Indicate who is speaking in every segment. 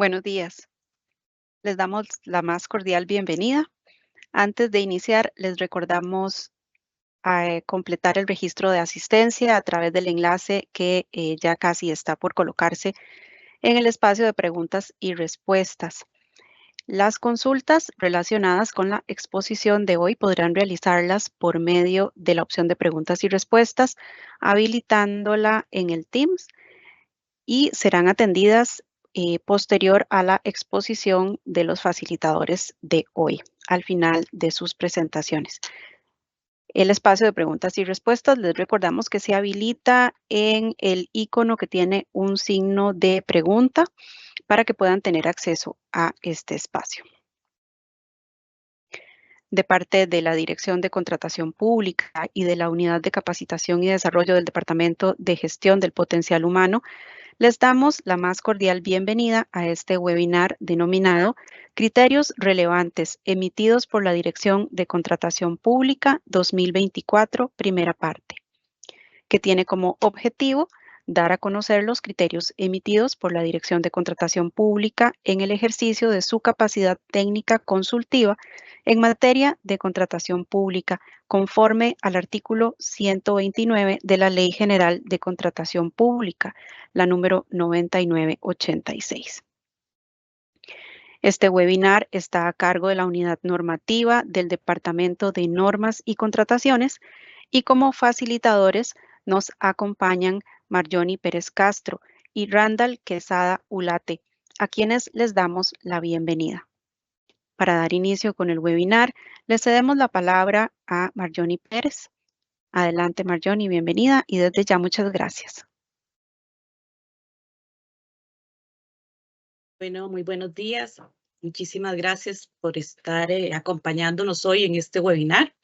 Speaker 1: Buenos días. Les damos la más cordial bienvenida. Antes de iniciar, les recordamos completar el registro de asistencia a través del enlace que ya casi está por colocarse en el espacio de preguntas y respuestas. Las consultas relacionadas con la exposición de hoy podrán realizarlas por medio de la opción de preguntas y respuestas, habilitándola en el Teams y serán atendidas posterior a la exposición de los facilitadores de hoy, al final de sus presentaciones. El espacio de preguntas y respuestas, les recordamos que se habilita en el icono que tiene un signo de pregunta para que puedan tener acceso a este espacio. De parte de la Dirección de Contratación Pública y de la Unidad de Capacitación y Desarrollo del Departamento de Gestión del Potencial Humano, les damos la más cordial bienvenida a este webinar denominado Criterios Relevantes emitidos por la Dirección de Contratación Pública 2024, primera parte, que tiene como objetivo dar a conocer los criterios emitidos por la Dirección de Contratación Pública en el ejercicio de su capacidad técnica consultiva en materia de contratación pública, conforme al artículo 129 de la Ley General de Contratación Pública, la número 9986. Este webinar está a cargo de la Unidad Normativa del Departamento de Normas y Contrataciones y como facilitadores nos acompañan Marjoni Pérez Castro y Randall Quesada Ulate, a quienes les damos la bienvenida. Para dar inicio con el webinar, le cedemos la palabra a Marjoni Pérez. Adelante, Marjoni, bienvenida y desde ya muchas gracias.
Speaker 2: Bueno, muy buenos días. Muchísimas gracias por estar acompañándonos hoy en este webinar.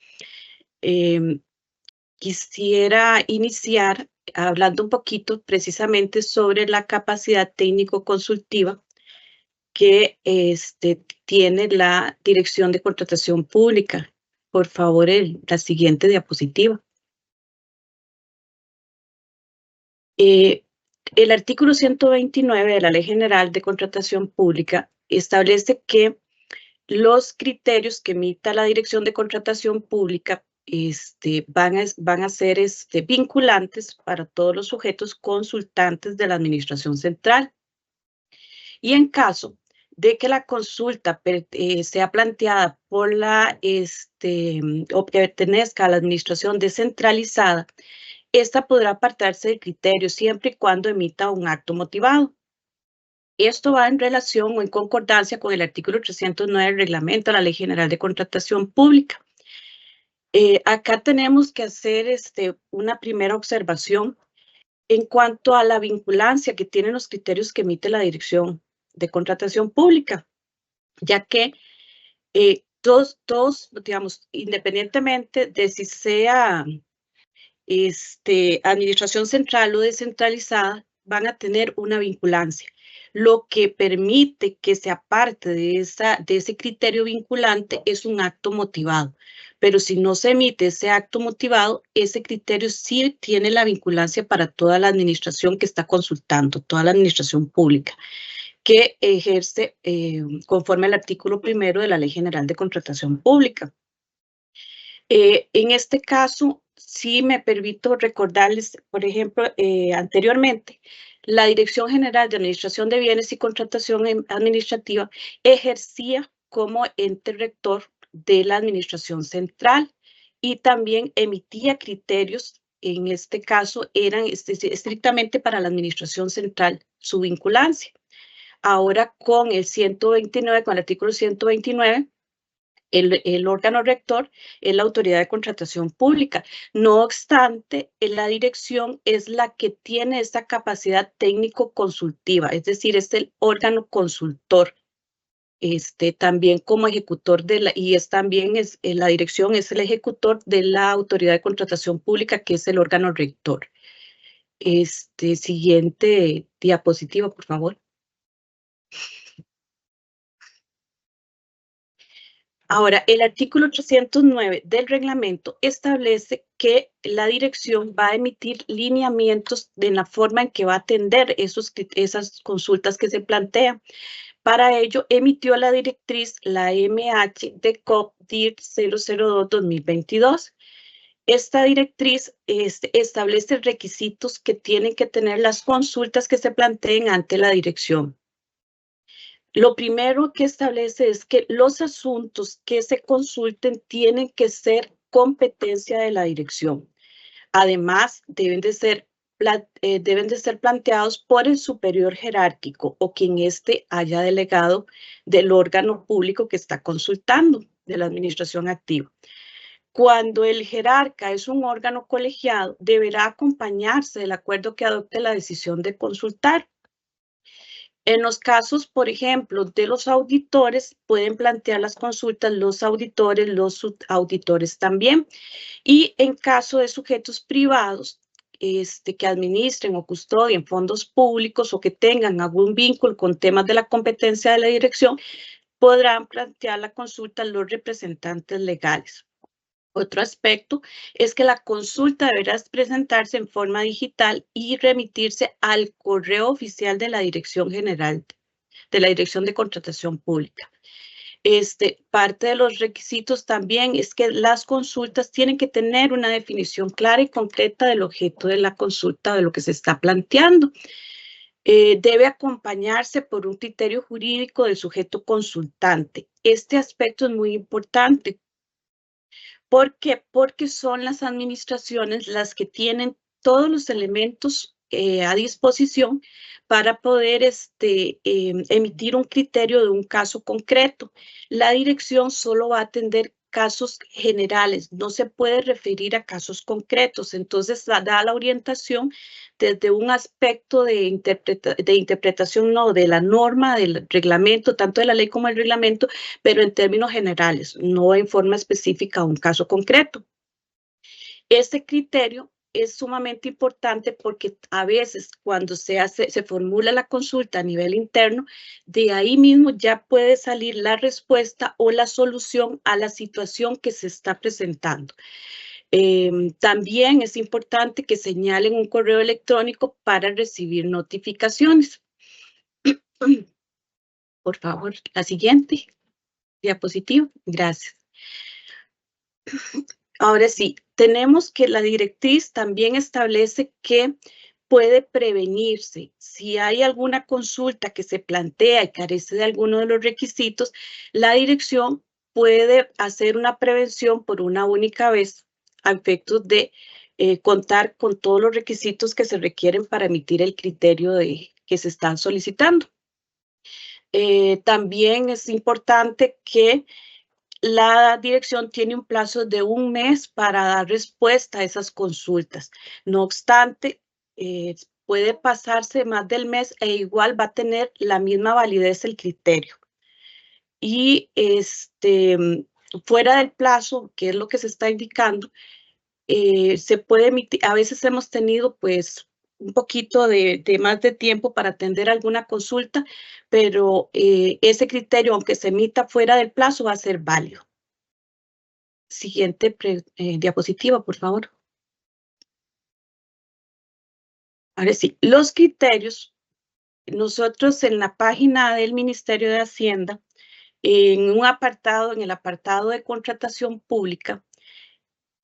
Speaker 2: Quisiera iniciar hablando un poquito precisamente sobre la capacidad técnico-consultiva que tiene la Dirección de Contratación Pública. Por favor, la siguiente diapositiva. El artículo 129 de la Ley General de Contratación Pública establece que los criterios que emita la Dirección de Contratación Pública van a ser vinculantes para todos los sujetos consultantes de la Administración Central. Y en caso de que la consulta sea planteada por o pertenezca a la Administración descentralizada, esta podrá apartarse del criterio siempre y cuando emita un acto motivado. Esto va en relación o en concordancia con el artículo 309 del reglamento de la Ley General de Contratación Pública. Acá tenemos que hacer una primera observación en cuanto a la vinculancia que tienen los criterios que emite la Dirección de Contratación Pública, ya que todos, digamos, independientemente de si sea administración central o descentralizada, van a tener una vinculancia, lo que permite que se aparte de ese criterio vinculante es un acto motivado. Pero si no se emite ese acto motivado, ese criterio sí tiene la vinculancia para toda la administración que está consultando, toda la administración pública, que ejerce conforme al artículo 1 de la Ley General de Contratación Pública. En este caso, sí me permito recordarles, por ejemplo, anteriormente, la Dirección General de Administración de Bienes y Contratación Administrativa ejercía como ente rector de la Administración Central y también emitía criterios, en este caso eran estrictamente para la Administración Central, su vinculancia. Ahora con el 129, con el artículo 129, el órgano rector es la Autoridad de Contratación Pública. No obstante, la dirección es la que tiene esta capacidad técnico-consultiva, es decir, es el órgano consultor, también como ejecutor la dirección es el ejecutor de la Autoridad de Contratación Pública, que es el órgano rector. Siguiente diapositiva, por favor. Ahora, el artículo 809 del reglamento establece que la dirección va a emitir lineamientos de la forma en que va a atender esas consultas que se plantean. Para ello, emitió la directriz, la MH de COP-DIR 002-2022. Esta directriz establece requisitos que tienen que tener las consultas que se planteen ante la dirección. Lo primero que establece es que los asuntos que se consulten tienen que ser competencia de la dirección. Además, deben de ser planteados por el superior jerárquico o quien éste haya delegado del órgano público que está consultando, de la administración activa. Cuando el jerarca es un órgano colegiado, deberá acompañarse del acuerdo que adopte la decisión de consultar. En los casos, por ejemplo, de los auditores, pueden plantear las consultas los auditores, los subauditores también. Y en caso de sujetos privados que administren o custodien fondos públicos o que tengan algún vínculo con temas de la competencia de la dirección, podrán plantear la consulta los representantes legales. Otro aspecto es que la consulta deberá presentarse en forma digital y remitirse al correo oficial de la Dirección General, de la Dirección de Contratación Pública. Parte de los requisitos también es que las consultas tienen que tener una definición clara y concreta del objeto de la consulta, de lo que se está planteando. Debe acompañarse por un criterio jurídico del sujeto consultante. Este aspecto es muy importante. ¿Por qué? Porque son las administraciones las que tienen todos los elementos a disposición para poder emitir un criterio de un caso concreto. La dirección solo va a atender casos generales, no se puede referir a casos concretos. Entonces, da la orientación desde un aspecto de interpretación, no de la norma, del reglamento, tanto de la ley como del reglamento, pero en términos generales, no en forma específica a un caso concreto. Este criterio es sumamente importante porque a veces cuando se formula la consulta a nivel interno, de ahí mismo ya puede salir la respuesta o la solución a la situación que se está presentando. También es importante que señalen un correo electrónico para recibir notificaciones. Por favor, la siguiente diapositiva. Gracias. Ahora sí, tenemos que la directriz también establece que puede prevenirse. Si hay alguna consulta que se plantea y carece de alguno de los requisitos, la dirección puede hacer una prevención por una única vez a efectos de contar con todos los requisitos que se requieren para emitir el criterio que se están solicitando. También es importante que la dirección tiene un plazo de 1 mes para dar respuesta a esas consultas. No obstante, puede pasarse más del mes e igual va a tener la misma validez el criterio. Y fuera del plazo, que es lo que se está indicando, se puede emitir. A veces hemos tenido pues un poquito de más de tiempo para atender alguna consulta, pero ese criterio, aunque se emita fuera del plazo, va a ser válido. Siguiente diapositiva, por favor. Ahora sí, los criterios. Nosotros en la página del Ministerio de Hacienda, en un apartado, en el apartado de contratación pública,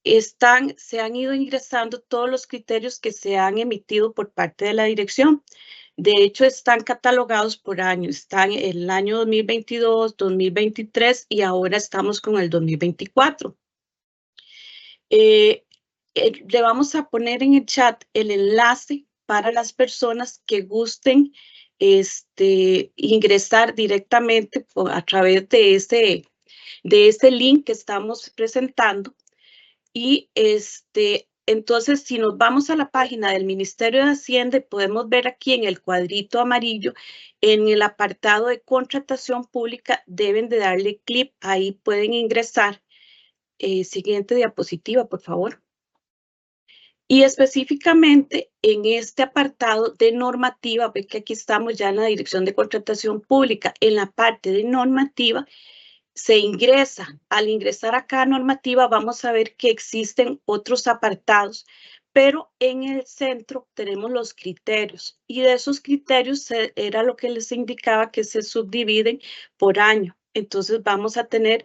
Speaker 2: se han ido ingresando todos los criterios que se han emitido por parte de la dirección. De hecho, están catalogados por año. Están el año 2022, 2023 y ahora estamos con el 2024. Le vamos a poner en el chat el enlace para las personas que gusten ingresar directamente a través de este link que estamos presentando. Y entonces, si nos vamos a la página del Ministerio de Hacienda, podemos ver aquí en el cuadrito amarillo, en el apartado de contratación pública, deben de darle clic, ahí pueden ingresar. Siguiente diapositiva, por favor. Y específicamente en este apartado de normativa, ve que aquí estamos ya en la Dirección de Contratación Pública, en la parte de normativa, se ingresa. Al ingresar acá a normativa, vamos a ver que existen otros apartados pero en el centro tenemos los criterios y de esos criterios era lo que les indicaba que se subdividen por año. Entonces vamos a tener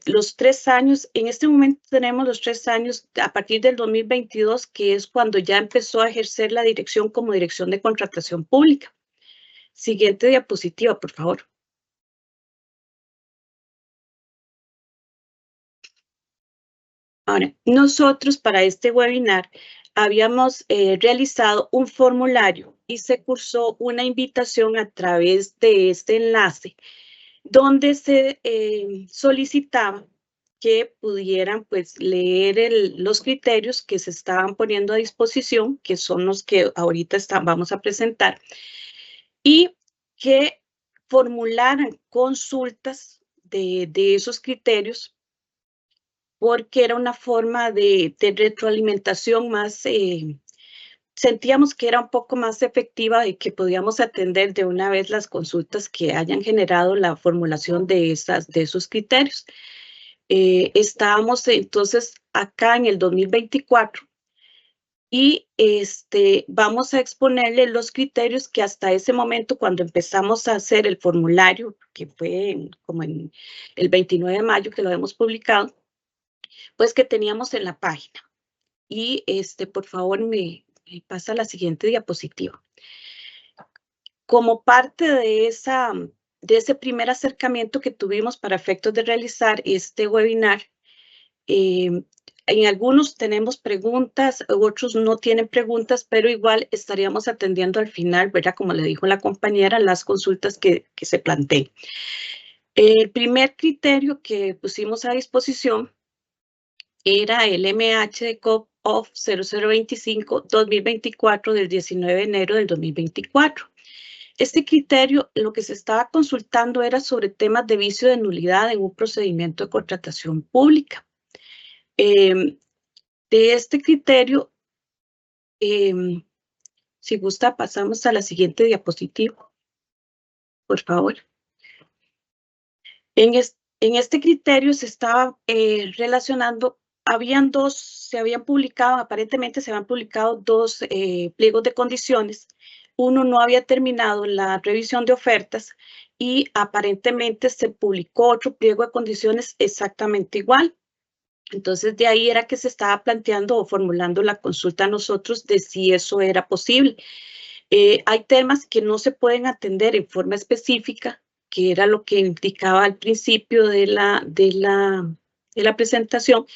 Speaker 2: los 3 años, en este momento tenemos los 3 años a partir del 2022, que es cuando ya empezó a ejercer la dirección como dirección de contratación pública. Siguiente diapositiva, por favor. Ahora, nosotros para este webinar habíamos realizado un formulario y se cursó una invitación a través de este enlace donde se solicitaba que pudieran pues leer los criterios que se estaban poniendo a disposición, que son los que ahorita vamos a presentar, y que formularan consultas de esos criterios porque era una forma de retroalimentación más, sentíamos que era un poco más efectiva y que podíamos atender de una vez las consultas que hayan generado la formulación de esos criterios. Estábamos entonces acá en el 2024 y vamos a exponerle los criterios que hasta ese momento, cuando empezamos a hacer el formulario, que fue como en el 29 de mayo que lo hemos publicado, pues que teníamos en la página. Y por favor, me pasa la siguiente diapositiva. Como parte de ese primer acercamiento que tuvimos para efectos de realizar este webinar, en algunos tenemos preguntas, otros no tienen preguntas, pero igual estaríamos atendiendo al final, ¿verdad? Como le dijo la compañera, las consultas que se planteen. El primer criterio que pusimos a disposición era el MHCOP of 0025-2024 del 19 de enero del 2024. Este criterio, lo que se estaba consultando era sobre temas de vicio de nulidad en un procedimiento de contratación pública. De este criterio, si gusta, pasamos a la siguiente diapositiva, por favor. En este criterio se estaba relacionando, aparentemente se habían publicado dos pliegos de condiciones. Uno no había terminado la revisión de ofertas y aparentemente se publicó otro pliego de condiciones exactamente igual. Entonces, de ahí era que se estaba planteando o formulando la consulta a nosotros de si eso era posible. Hay temas que no se pueden atender en forma específica, que era lo que indicaba al principio de la presentación,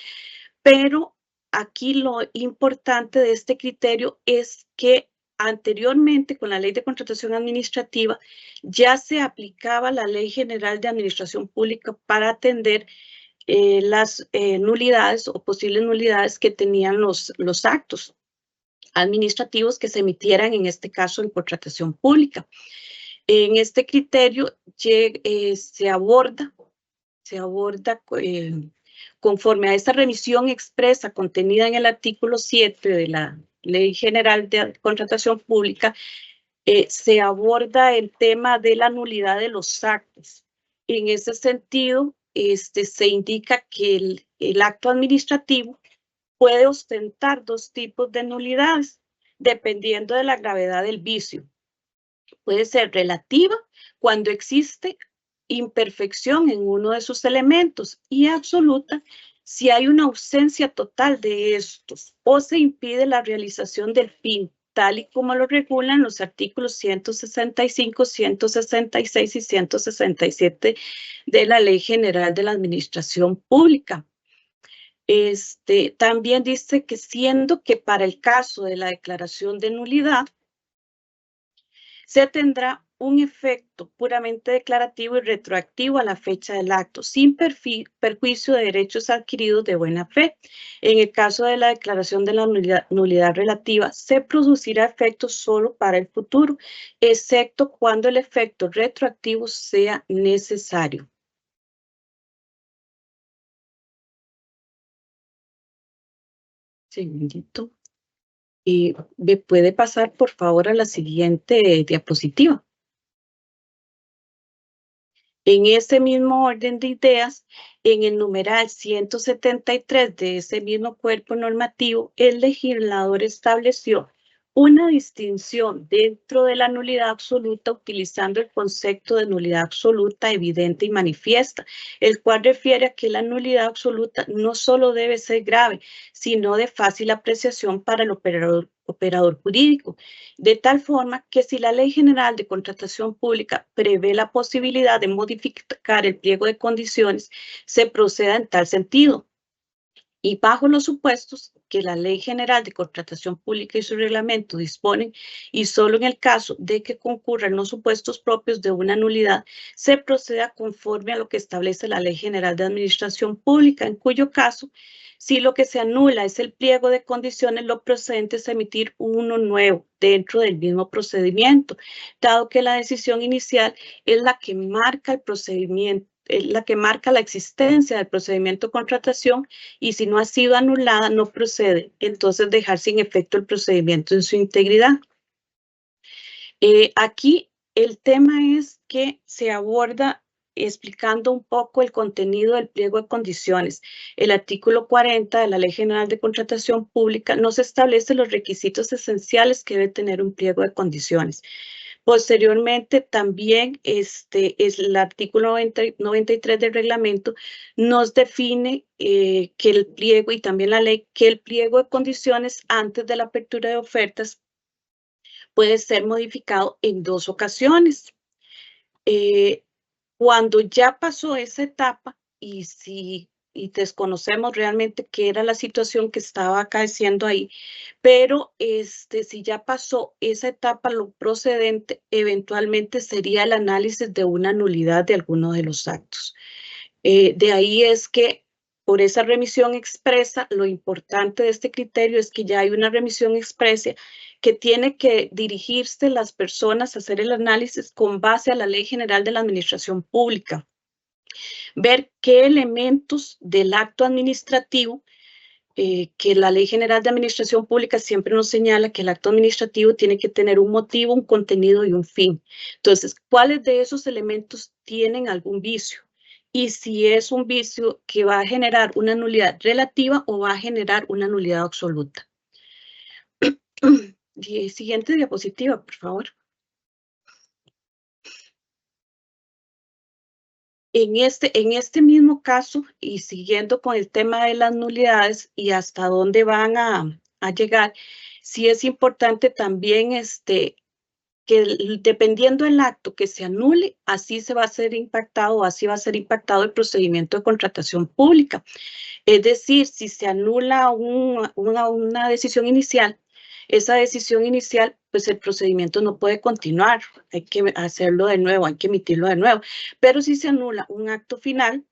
Speaker 2: pero aquí lo importante de este criterio es que anteriormente, con la Ley de Contratación Administrativa, ya se aplicaba la Ley General de Administración Pública para atender las nulidades o posibles nulidades que tenían los actos administrativos que se emitieran, en este caso, en contratación pública. En este criterio se aborda conforme a esta remisión expresa contenida en el artículo 7 de la Ley General de Contratación Pública, se aborda el tema de la nulidad de los actos. En ese sentido, se indica que el acto administrativo puede ostentar dos tipos de nulidades, dependiendo de la gravedad del vicio. Puede ser relativa, cuando existe imperfección en uno de sus elementos, y absoluta, si hay una ausencia total de estos o se impide la realización del fin, tal y como lo regulan los artículos 165, 166 y 167 de la Ley General de la Administración Pública. También dice que siendo que para el caso de la declaración de nulidad se tendrá un efecto puramente declarativo y retroactivo a la fecha del acto, sin perjuicio de derechos adquiridos de buena fe. En el caso de la declaración de la nulidad relativa, se producirá efecto solo para el futuro, excepto cuando el efecto retroactivo sea necesario. Segundito. Y me puede pasar, por favor, a la siguiente diapositiva. En ese mismo orden de ideas, en el numeral 173 de ese mismo cuerpo normativo, el legislador estableció una distinción dentro de la nulidad absoluta utilizando el concepto de nulidad absoluta, evidente y manifiesta, el cual refiere a que la nulidad absoluta no solo debe ser grave, sino de fácil apreciación para el operador jurídico, de tal forma que si la Ley General de Contratación Pública prevé la posibilidad de modificar el pliego de condiciones, se proceda en tal sentido. Y bajo los supuestos que la Ley General de Contratación Pública y su reglamento disponen, y solo en el caso de que concurran los supuestos propios de una nulidad, se proceda conforme a lo que establece la Ley General de Administración Pública, en cuyo caso, si lo que se anula es el pliego de condiciones, lo procedente es emitir uno nuevo dentro del mismo procedimiento, dado que la decisión inicial es la que marca el procedimiento, la que marca la existencia del procedimiento de contratación, y si no ha sido anulada, no procede. Entonces, dejar sin efecto el procedimiento en su integridad. Aquí el tema es que se aborda explicando un poco el contenido del pliego de condiciones. El artículo 40 de la Ley General de Contratación Pública nos establece los requisitos esenciales que debe tener un pliego de condiciones. Posteriormente, también es el artículo 93 del reglamento nos define que el pliego, y también la ley, que el pliego de condiciones antes de la apertura de ofertas puede ser modificado en 2 ocasiones. Cuando ya pasó esa etapa y desconocemos realmente qué era la situación que estaba acaeciendo ahí, pero si ya pasó esa etapa, lo procedente eventualmente sería el análisis de una nulidad de alguno de los actos. De ahí es que por esa remisión expresa, lo importante de este criterio es que ya hay una remisión expresa que tiene que dirigirse las personas a hacer el análisis con base a la Ley General de la Administración Pública. Ver qué elementos del acto administrativo, que la Ley General de Administración Pública siempre nos señala que el acto administrativo tiene que tener un motivo, un contenido y un fin. Entonces, ¿cuáles de esos elementos tienen algún vicio? Y si es un vicio que va a generar una nulidad relativa o va a generar una nulidad absoluta. Siguiente diapositiva, por favor. En este mismo caso, y siguiendo con el tema de las nulidades y hasta dónde van a llegar, sí es importante también que dependiendo del acto que se anule, así se va a ser impactado, así va a ser impactado el procedimiento de contratación pública. Es decir, si se anula una decisión inicial, esa decisión inicial, pues el procedimiento no puede continuar, hay que hacerlo de nuevo, hay que emitirlo de nuevo. Pero si se anula un acto final,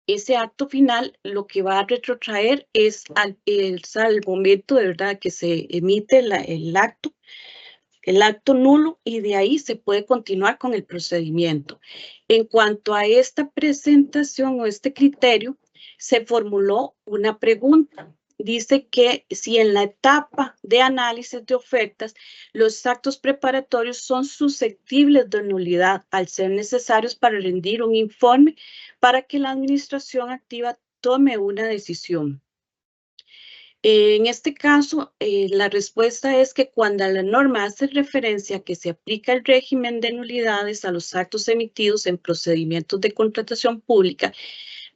Speaker 2: ese acto final lo que va a retrotraer es al momento de verdad que se emite el acto nulo, y de ahí se puede continuar con el procedimiento. En cuanto a esta presentación o este criterio, se formuló una pregunta. Dice que si en la etapa de análisis de ofertas los actos preparatorios son susceptibles de nulidad al ser necesarios para rendir un informe para que la administración activa tome una decisión. En este caso, la respuesta es que cuando la norma hace referencia a que se aplica el régimen de nulidades a los actos emitidos en procedimientos de contratación pública,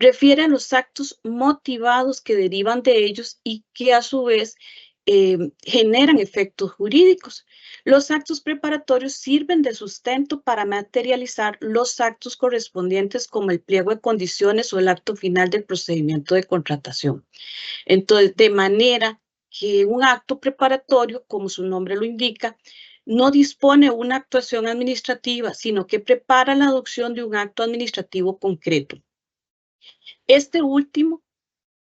Speaker 2: refiere a los actos motivados que derivan de ellos y que a su vez generan efectos jurídicos. Los actos preparatorios sirven de sustento para materializar los actos correspondientes como el pliego de condiciones o el acto final del procedimiento de contratación. Entonces, de manera que un acto preparatorio, como su nombre lo indica, no dispone una actuación administrativa, sino que prepara la adopción de un acto administrativo concreto. Este último,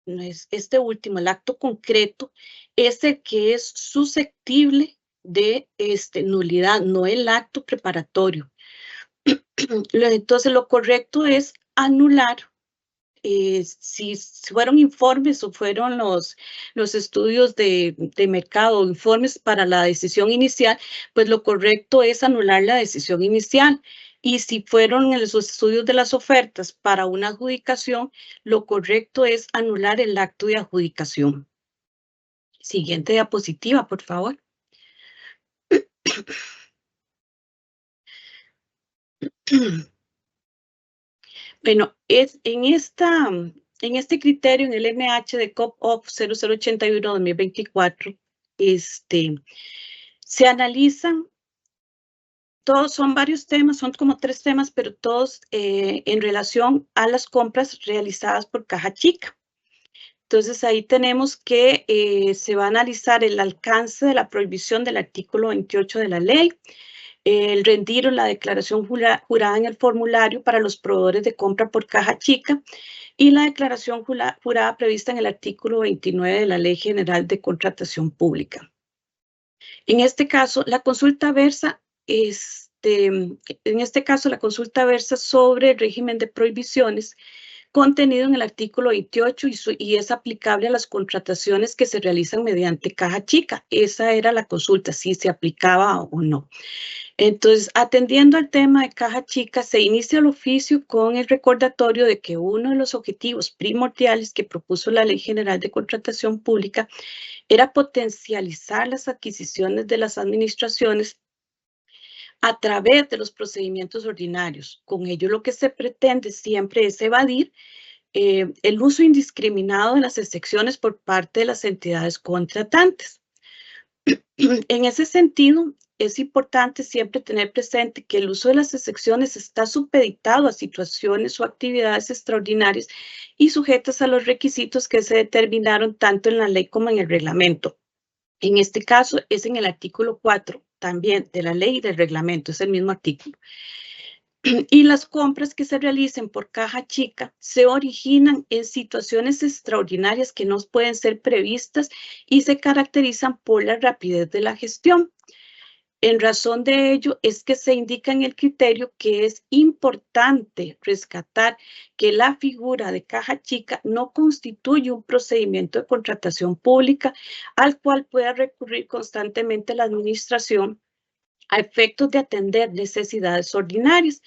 Speaker 2: el acto concreto, es el que es susceptible de nulidad, no el acto preparatorio. Entonces, lo correcto es anular. Si fueron informes o fueron los estudios de mercado, informes para la decisión inicial, pues lo correcto es anular la decisión inicial. Y si fueron en los estudios de las ofertas para una adjudicación, lo correcto es anular el acto de adjudicación. Siguiente diapositiva, por favor. Bueno, en este criterio, en el NH de COP-OFF 0081-2024, se analizan, todos son varios temas, son como 3 temas, pero todos en relación a las compras realizadas por Caja Chica. Entonces, ahí tenemos que se va a analizar el alcance de la prohibición del artículo 28 de la ley, el rendir o la declaración jurada en el formulario para los proveedores de compra por Caja Chica y la declaración jurada prevista en el artículo 29 de la Ley General de Contratación Pública. En este caso, la consulta versa sobre el régimen de prohibiciones contenido en el artículo 28 y es aplicable a las contrataciones que se realizan mediante Caja Chica. Esa era la consulta, si se aplicaba o no. Entonces, atendiendo al tema de Caja Chica, se inicia el oficio con el recordatorio de que uno de los objetivos primordiales que propuso la Ley General de Contratación Pública era potencializar las adquisiciones de las administraciones a través de los procedimientos ordinarios. Con ello, lo que se pretende siempre es evadir el uso indiscriminado de las excepciones por parte de las entidades contratantes. En ese sentido, es importante siempre tener presente que el uso de las excepciones está supeditado a situaciones o actividades extraordinarias y sujetas a los requisitos que se determinaron tanto en la ley como en el reglamento. En este caso es en el artículo 4 también de la ley y del reglamento, es el mismo artículo. Y las compras que se realicen por Caja Chica se originan en situaciones extraordinarias que no pueden ser previstas y se caracterizan por la rapidez de la gestión. En razón de ello es que se indica en el criterio que es importante rescatar que la figura de Caja Chica no constituye un procedimiento de contratación pública al cual pueda recurrir constantemente la administración a efectos de atender necesidades ordinarias.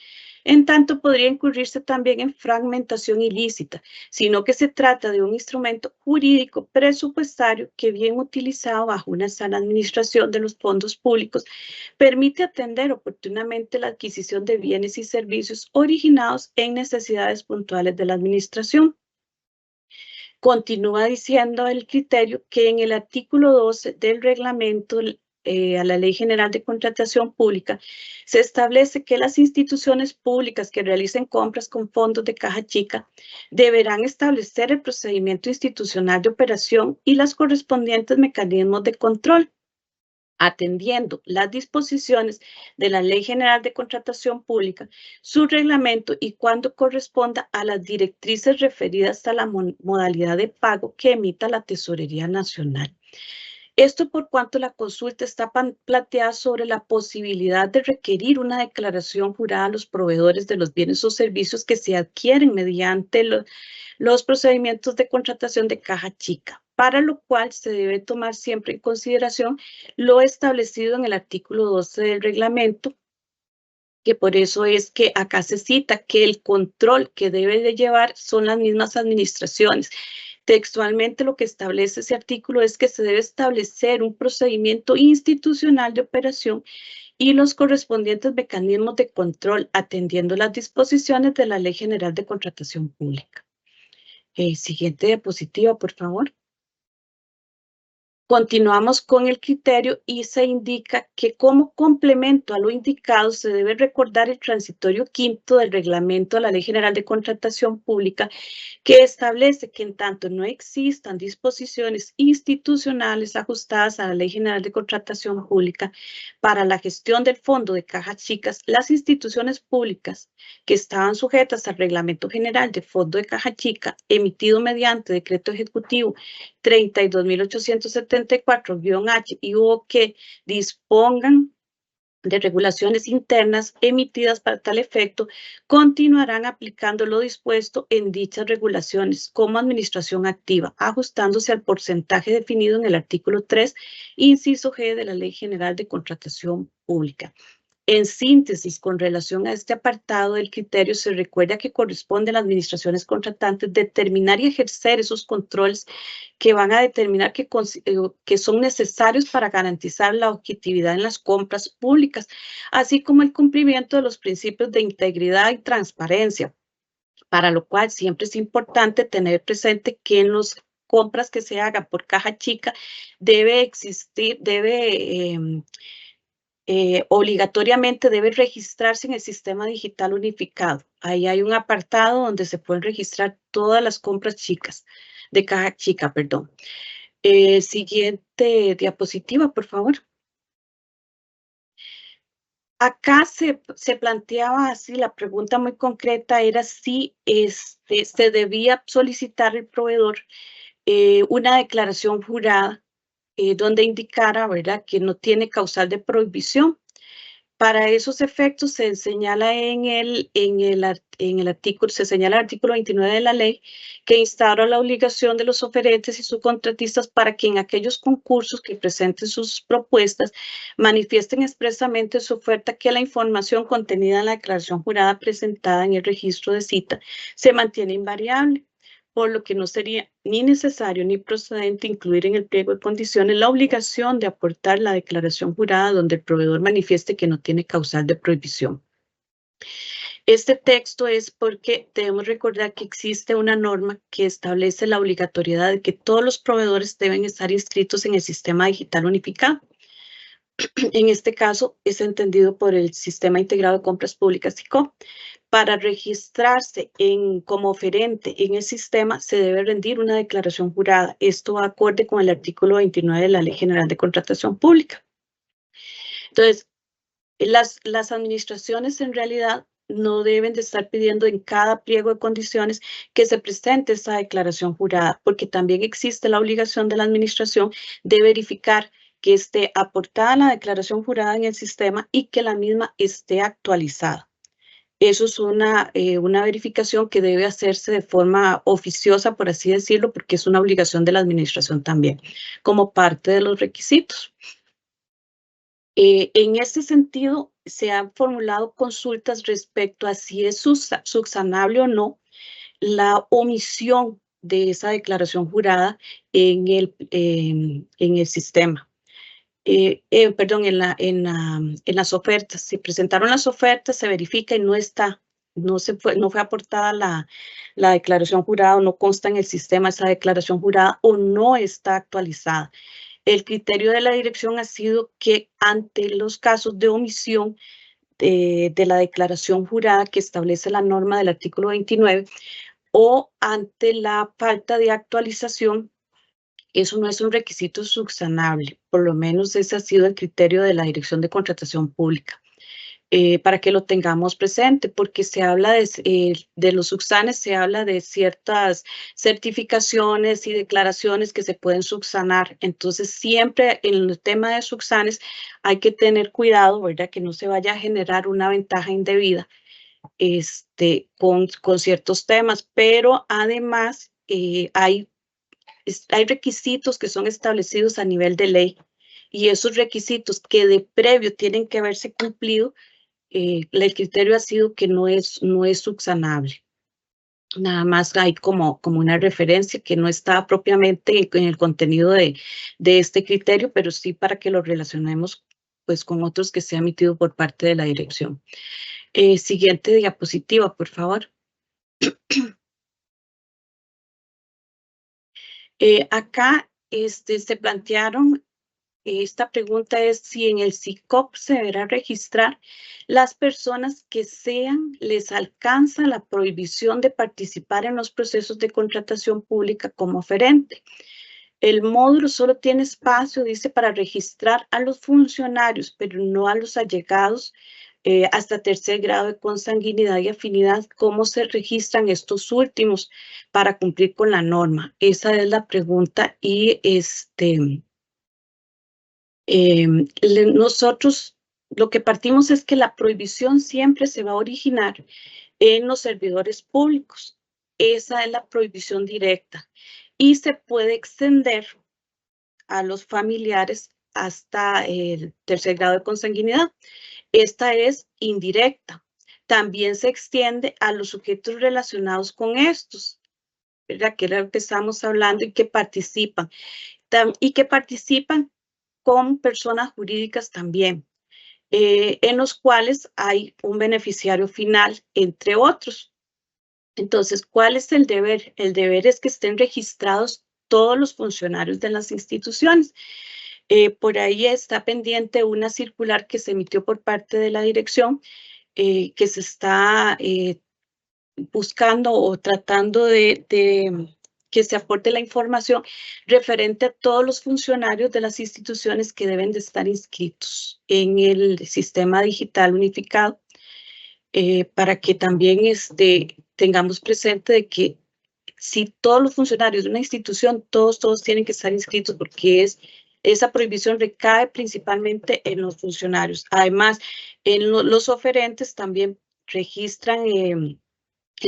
Speaker 2: En tanto, podría incurrirse también en fragmentación ilícita, sino que se trata de un instrumento jurídico presupuestario que, bien utilizado bajo una sana administración de los fondos públicos, permite atender oportunamente la adquisición de bienes y servicios originados en necesidades puntuales de la administración. Continúa diciendo el criterio que en el artículo 12 del reglamento a la Ley General de Contratación Pública, se establece que las instituciones públicas que realicen compras con fondos de Caja Chica deberán establecer el procedimiento institucional de operación y los correspondientes mecanismos de control, atendiendo las disposiciones de la Ley General de Contratación Pública, su reglamento y cuando corresponda a las directrices referidas a la modalidad de pago que emita la Tesorería Nacional. Esto por cuanto la consulta está planteada sobre la posibilidad de requerir una declaración jurada a los proveedores de los bienes o servicios que se adquieren mediante los procedimientos de contratación de Caja Chica, para lo cual se debe tomar siempre en consideración lo establecido en el artículo 12 del reglamento, que por eso es que acá se cita que el control que debe de llevar son las mismas administraciones. Textualmente lo que establece ese artículo es que se debe establecer un procedimiento institucional de operación y los correspondientes mecanismos de control atendiendo las disposiciones de la Ley General de Contratación Pública. Siguiente diapositiva, por favor. Continuamos con el criterio y se indica que como complemento a lo indicado se debe recordar el transitorio quinto del reglamento de la Ley General de Contratación Pública, que establece que en tanto no existan disposiciones institucionales ajustadas a la Ley General de Contratación Pública para la gestión del Fondo de Cajas Chicas, las instituciones públicas que estaban sujetas al Reglamento General de Fondo de Caja Chica, emitido mediante Decreto Ejecutivo 32.874-H y hubo que dispongan de regulaciones internas emitidas para tal efecto, continuarán aplicando lo dispuesto en dichas regulaciones como administración activa, ajustándose al porcentaje definido en el artículo 3, inciso G de la Ley General de Contratación Pública. En síntesis, con relación a este apartado del criterio, se recuerda que corresponde a las administraciones contratantes determinar y ejercer esos controles que van a determinar que son necesarios para garantizar la objetividad en las compras públicas, así como el cumplimiento de los principios de integridad y transparencia, para lo cual siempre es importante tener presente que en las compras que se hagan por caja chica obligatoriamente debe registrarse en el sistema digital unificado. Ahí hay un apartado donde se pueden registrar todas las compras chicas, de caja chica, perdón. Siguiente diapositiva, por favor. Acá se planteaba así, la pregunta muy concreta era si se debía solicitar al proveedor una declaración jurada donde indicara, ¿verdad?, que no tiene causal de prohibición. Para esos efectos se señala en el artículo, se señala el artículo 29 de la ley que instaura la obligación de los oferentes y subcontratistas para que en aquellos concursos que presenten sus propuestas manifiesten expresamente su oferta que la información contenida en la declaración jurada presentada en el registro de cita se mantiene invariable, por lo que no sería ni necesario ni procedente incluir en el pliego de condiciones la obligación de aportar la declaración jurada donde el proveedor manifieste que no tiene causal de prohibición. Este texto es porque debemos recordar que existe una norma que establece la obligatoriedad de que todos los proveedores deben estar inscritos en el sistema digital unificado. En este caso es entendido por el Sistema Integrado de Compras Públicas SICOP. Para registrarse como oferente en el sistema se debe rendir una declaración jurada. Esto va acorde con el artículo 29 de la Ley General de Contratación Pública. Entonces, las administraciones en realidad no deben de estar pidiendo en cada pliego de condiciones que se presente esa declaración jurada, porque también existe la obligación de la administración de verificar que esté aportada la declaración jurada en el sistema y que la misma esté actualizada. Eso es una verificación que debe hacerse de forma oficiosa, por así decirlo, porque es una obligación de la administración también, como parte de los requisitos. En este sentido, se han formulado consultas respecto a si es subsanable o no la omisión de esa declaración jurada en el sistema. Perdón, en las ofertas. Si presentaron las ofertas, se verifica y no fue aportada la declaración jurada o no consta en el sistema esa declaración jurada o no está actualizada. El criterio de la dirección ha sido que ante los casos de omisión de la declaración jurada que establece la norma del artículo 29 o ante la falta de actualización, eso no es un requisito subsanable, por lo menos ese ha sido el criterio de la Dirección de Contratación Pública, para que lo tengamos presente, porque se habla de los subsanes, se habla de ciertas certificaciones y declaraciones que se pueden subsanar. Entonces, siempre en el tema de subsanes hay que tener cuidado, ¿verdad?, que no se vaya a generar una ventaja indebida con ciertos temas, pero además hay requisitos que son establecidos a nivel de ley y esos requisitos que de previo tienen que haberse cumplido, el criterio ha sido que no es subsanable. Nada más hay como una referencia que no está propiamente en el contenido de este criterio, pero sí para que lo relacionemos pues con otros que se han emitido por parte de la dirección. Siguiente diapositiva, por favor. Acá se plantearon, esta pregunta es si en el SICOP se deberá registrar las personas que les alcanza la prohibición de participar en los procesos de contratación pública como oferente. El módulo solo tiene espacio, dice, para registrar a los funcionarios, pero no a los allegados hasta tercer grado de consanguinidad y afinidad. ¿Cómo se registran estos últimos para cumplir con la norma? Esa es la pregunta y nosotros lo que partimos es que la prohibición siempre se va a originar en los servidores públicos. Esa es la prohibición directa y se puede extender a los familiares hasta el tercer grado de consanguinidad. Esta es indirecta. También se extiende a los sujetos relacionados con estos, ¿verdad? Que era lo que estamos hablando y que participan. Y que participan con personas jurídicas también, en los cuales hay un beneficiario final, entre otros. Entonces, ¿cuál es el deber? El deber es que estén registrados todos los funcionarios de las instituciones. Por ahí está pendiente una circular que se emitió por parte de la dirección, que se está buscando o tratando de que se aporte la información referente a todos los funcionarios de las instituciones que deben de estar inscritos en el sistema digital unificado, para que también tengamos presente de que si todos los funcionarios de una institución, todos tienen que estar inscritos, porque esa prohibición recae principalmente en los funcionarios. Además, los oferentes también registran en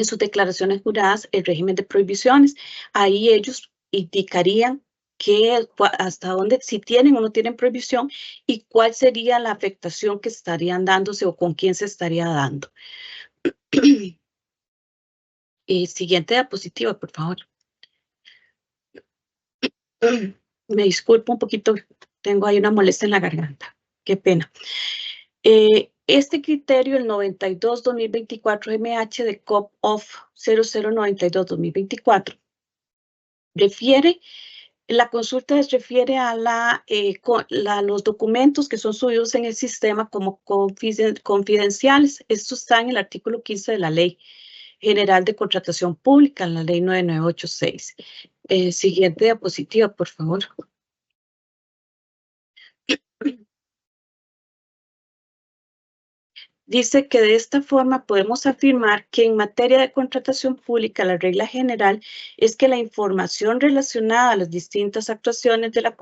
Speaker 2: sus declaraciones juradas el régimen de prohibiciones. Ahí ellos indicarían hasta dónde, si tienen o no tienen prohibición, y cuál sería la afectación que estarían dándose o con quién se estaría dando. Siguiente diapositiva, por favor. Me disculpo un poquito, tengo ahí una molestia en la garganta. Qué pena. Este criterio, el 92-2024 MH de COP-OFF 0092-2024, la consulta refiere a los documentos que son subidos en el sistema como confidenciales. Esto está en el artículo 15 de la Ley General de Contratación Pública, en la Ley 9986. Siguiente diapositiva, por favor. Dice que de esta forma podemos afirmar que en materia de contratación pública la regla general es que la información relacionada a las distintas actuaciones de la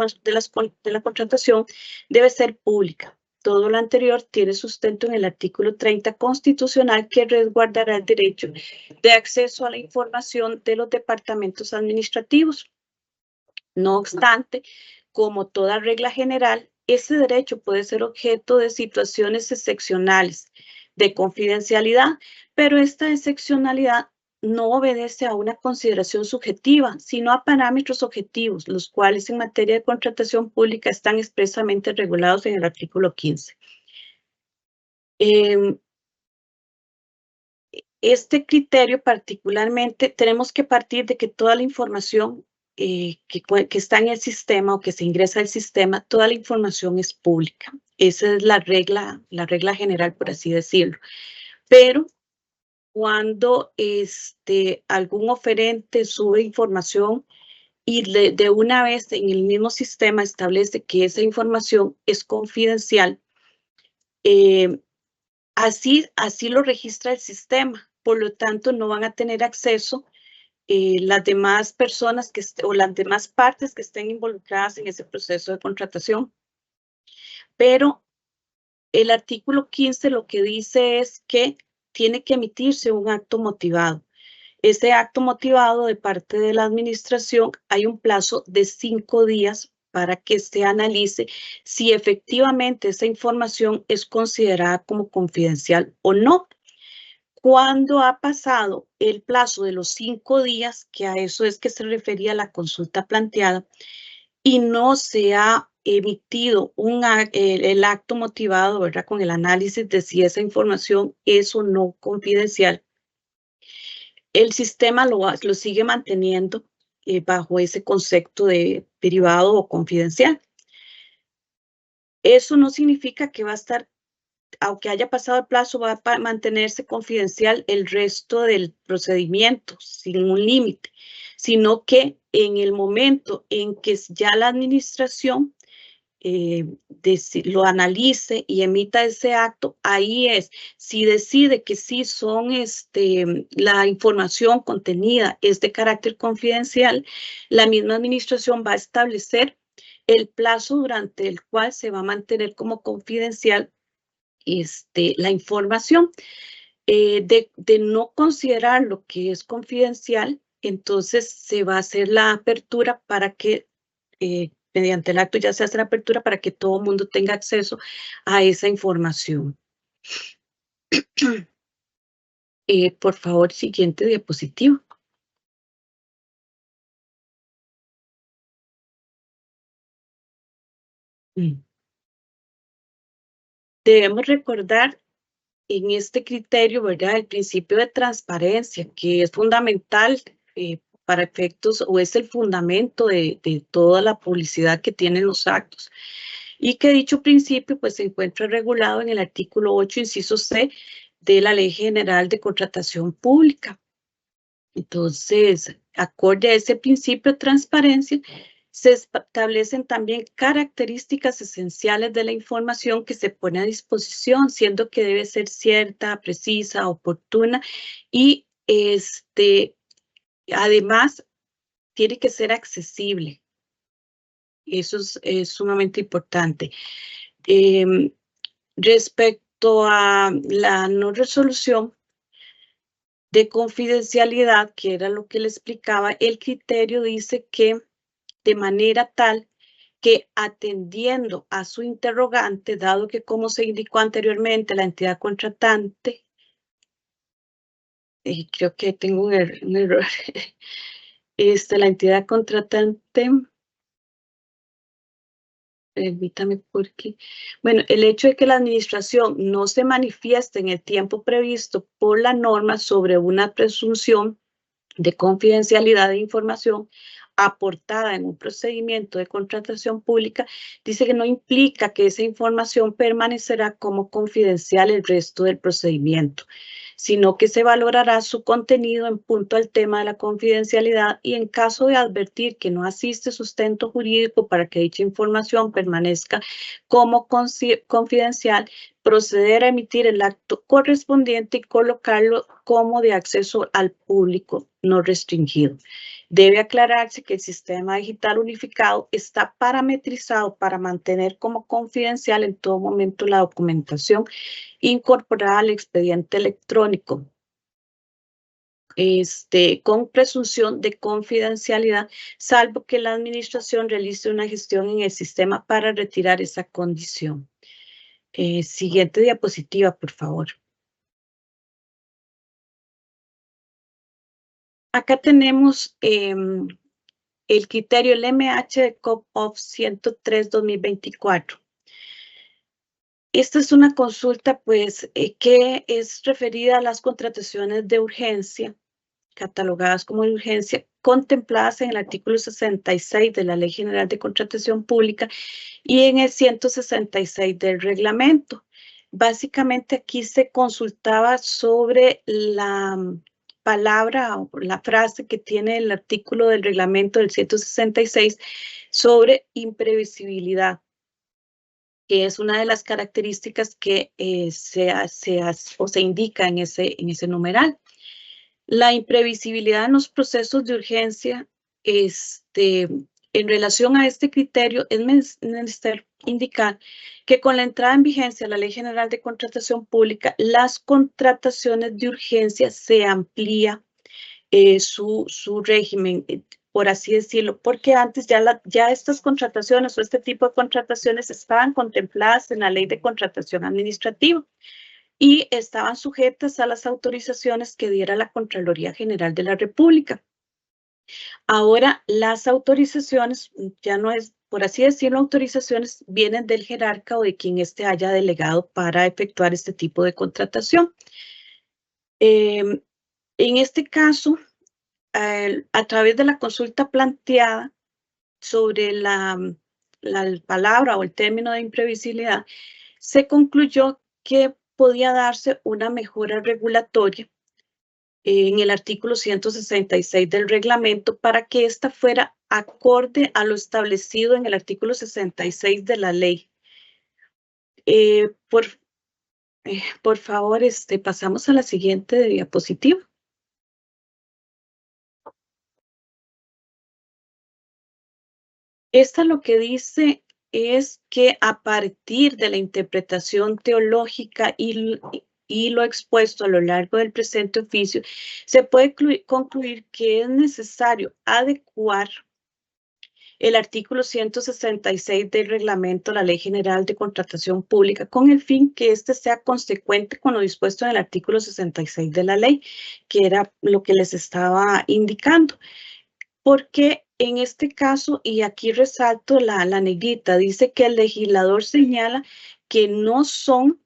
Speaker 2: contratación debe ser pública. Todo lo anterior tiene sustento en el artículo 30 constitucional, que resguardará el derecho de acceso a la información de los departamentos administrativos. No obstante, como toda regla general, ese derecho puede ser objeto de situaciones excepcionales de confidencialidad, pero esta excepcionalidad no obedece a una consideración subjetiva, sino a parámetros objetivos, los cuales en materia de contratación pública están expresamente regulados en el artículo 15. Este criterio particularmente tenemos que partir de que toda la información que está en el sistema o que se ingresa al sistema, toda la información es pública. Esa es la regla general, por así decirlo. Pero cuando algún oferente sube información y de una vez en el mismo sistema establece que esa información es confidencial, así lo registra el sistema. Por lo tanto, no van a tener acceso las demás personas o las demás partes que estén involucradas en ese proceso de contratación. Pero el artículo 15 lo que dice es que tiene que emitirse un acto motivado. Ese acto motivado de parte de la administración, hay un plazo de 5 días para que se analice si efectivamente esa información es considerada como confidencial o no. Cuando ha pasado el plazo de los 5 días, que a eso es que se refería la consulta planteada, y no se ha emitido el acto motivado, ¿verdad?, con el análisis de si esa información es o no confidencial, el sistema lo sigue manteniendo bajo ese concepto de privado o confidencial. Eso no significa que va a estar, aunque haya pasado el plazo, va a mantenerse confidencial el resto del procedimiento sin un límite, sino que en el momento en que ya la administración lo analice y emita ese acto, ahí es, si decide que sí son la información contenida es de carácter confidencial, la misma administración va a establecer el plazo durante el cual se va a mantener como confidencial la información. De no considerar lo que es confidencial, entonces se va a hacer la apertura para que mediante el acto ya se hace la apertura para que todo el mundo tenga acceso a esa información. Por favor, siguiente diapositiva. Debemos recordar en este criterio, ¿verdad?, el principio de transparencia, que es fundamental para efectos, o es el fundamento de toda la publicidad que tienen los actos. Y que dicho principio pues se encuentra regulado en el artículo 8, inciso C, de la Ley General de Contratación Pública. Entonces, acorde a ese principio de transparencia, se establecen también características esenciales de la información que se pone a disposición, siendo que debe ser cierta, precisa, oportuna y además tiene que ser accesible. Eso es sumamente importante. Respecto a la no resolución de confidencialidad, que era lo que le explicaba, el criterio dice que de manera tal que atendiendo a su interrogante, dado que como se indicó anteriormente, la entidad contratante, creo que tengo un error, la entidad contratante, permítame porque, bueno, el hecho de que la administración no se manifieste en el tiempo previsto por la norma sobre una presunción de confidencialidad de información aportada en un procedimiento de contratación pública, dice que no implica que esa información permanecerá como confidencial el resto del procedimiento, sino que se valorará su contenido en punto al tema de la confidencialidad y en caso de advertir que no asiste sustento jurídico para que dicha información permanezca como confidencial, proceder a emitir el acto correspondiente y colocarlo como de acceso al público no restringido. Debe aclararse que el sistema digital unificado está parametrizado para mantener como confidencial en todo momento la documentación incorporada al expediente electrónico, con presunción de confidencialidad, salvo que la administración realice una gestión en el sistema para retirar esa condición. Siguiente diapositiva, por favor. Acá tenemos el criterio, el MH de COP-OFF 103-2024. Esta es una consulta, pues, que es referida a las contrataciones de urgencia, catalogadas como de urgencia, contempladas en el artículo 66 de la Ley General de Contratación Pública y en el 166 del reglamento. Básicamente aquí se consultaba sobre la palabra o la frase que tiene el artículo del reglamento del 166 sobre imprevisibilidad, que es una de las características que se indica en ese numeral. La imprevisibilidad en los procesos de urgencia, en relación a este criterio, es menester indicar que con la entrada en vigencia de la Ley General de Contratación Pública, las contrataciones de urgencia se amplía su régimen, por así decirlo, porque antes ya estas contrataciones o este tipo de contrataciones estaban contempladas en la Ley de Contratación Administrativa y estaban sujetas a las autorizaciones que diera la Contraloría General de la República. Ahora las autorizaciones, ya no es, por así decirlo, autorizaciones vienen del jerarca o de quien haya delegado para efectuar este tipo de contratación. En este caso, a través de la consulta planteada sobre la palabra o el término de imprevisibilidad, se concluyó que podía darse una mejora regulatoria en el artículo 166 del reglamento para que ésta fuera acorde a lo establecido en el artículo 66 de la ley. Por favor, pasamos a la siguiente diapositiva. Esta lo que dice es que a partir de la interpretación teológica y lo expuesto a lo largo del presente oficio, se puede concluir que es necesario adecuar el artículo 166 del reglamento de la Ley General de Contratación Pública con el fin que éste sea consecuente con lo dispuesto en el artículo 66 de la ley, que era lo que les estaba indicando. Porque en este caso, y aquí resalto la negrita, dice que el legislador señala que no son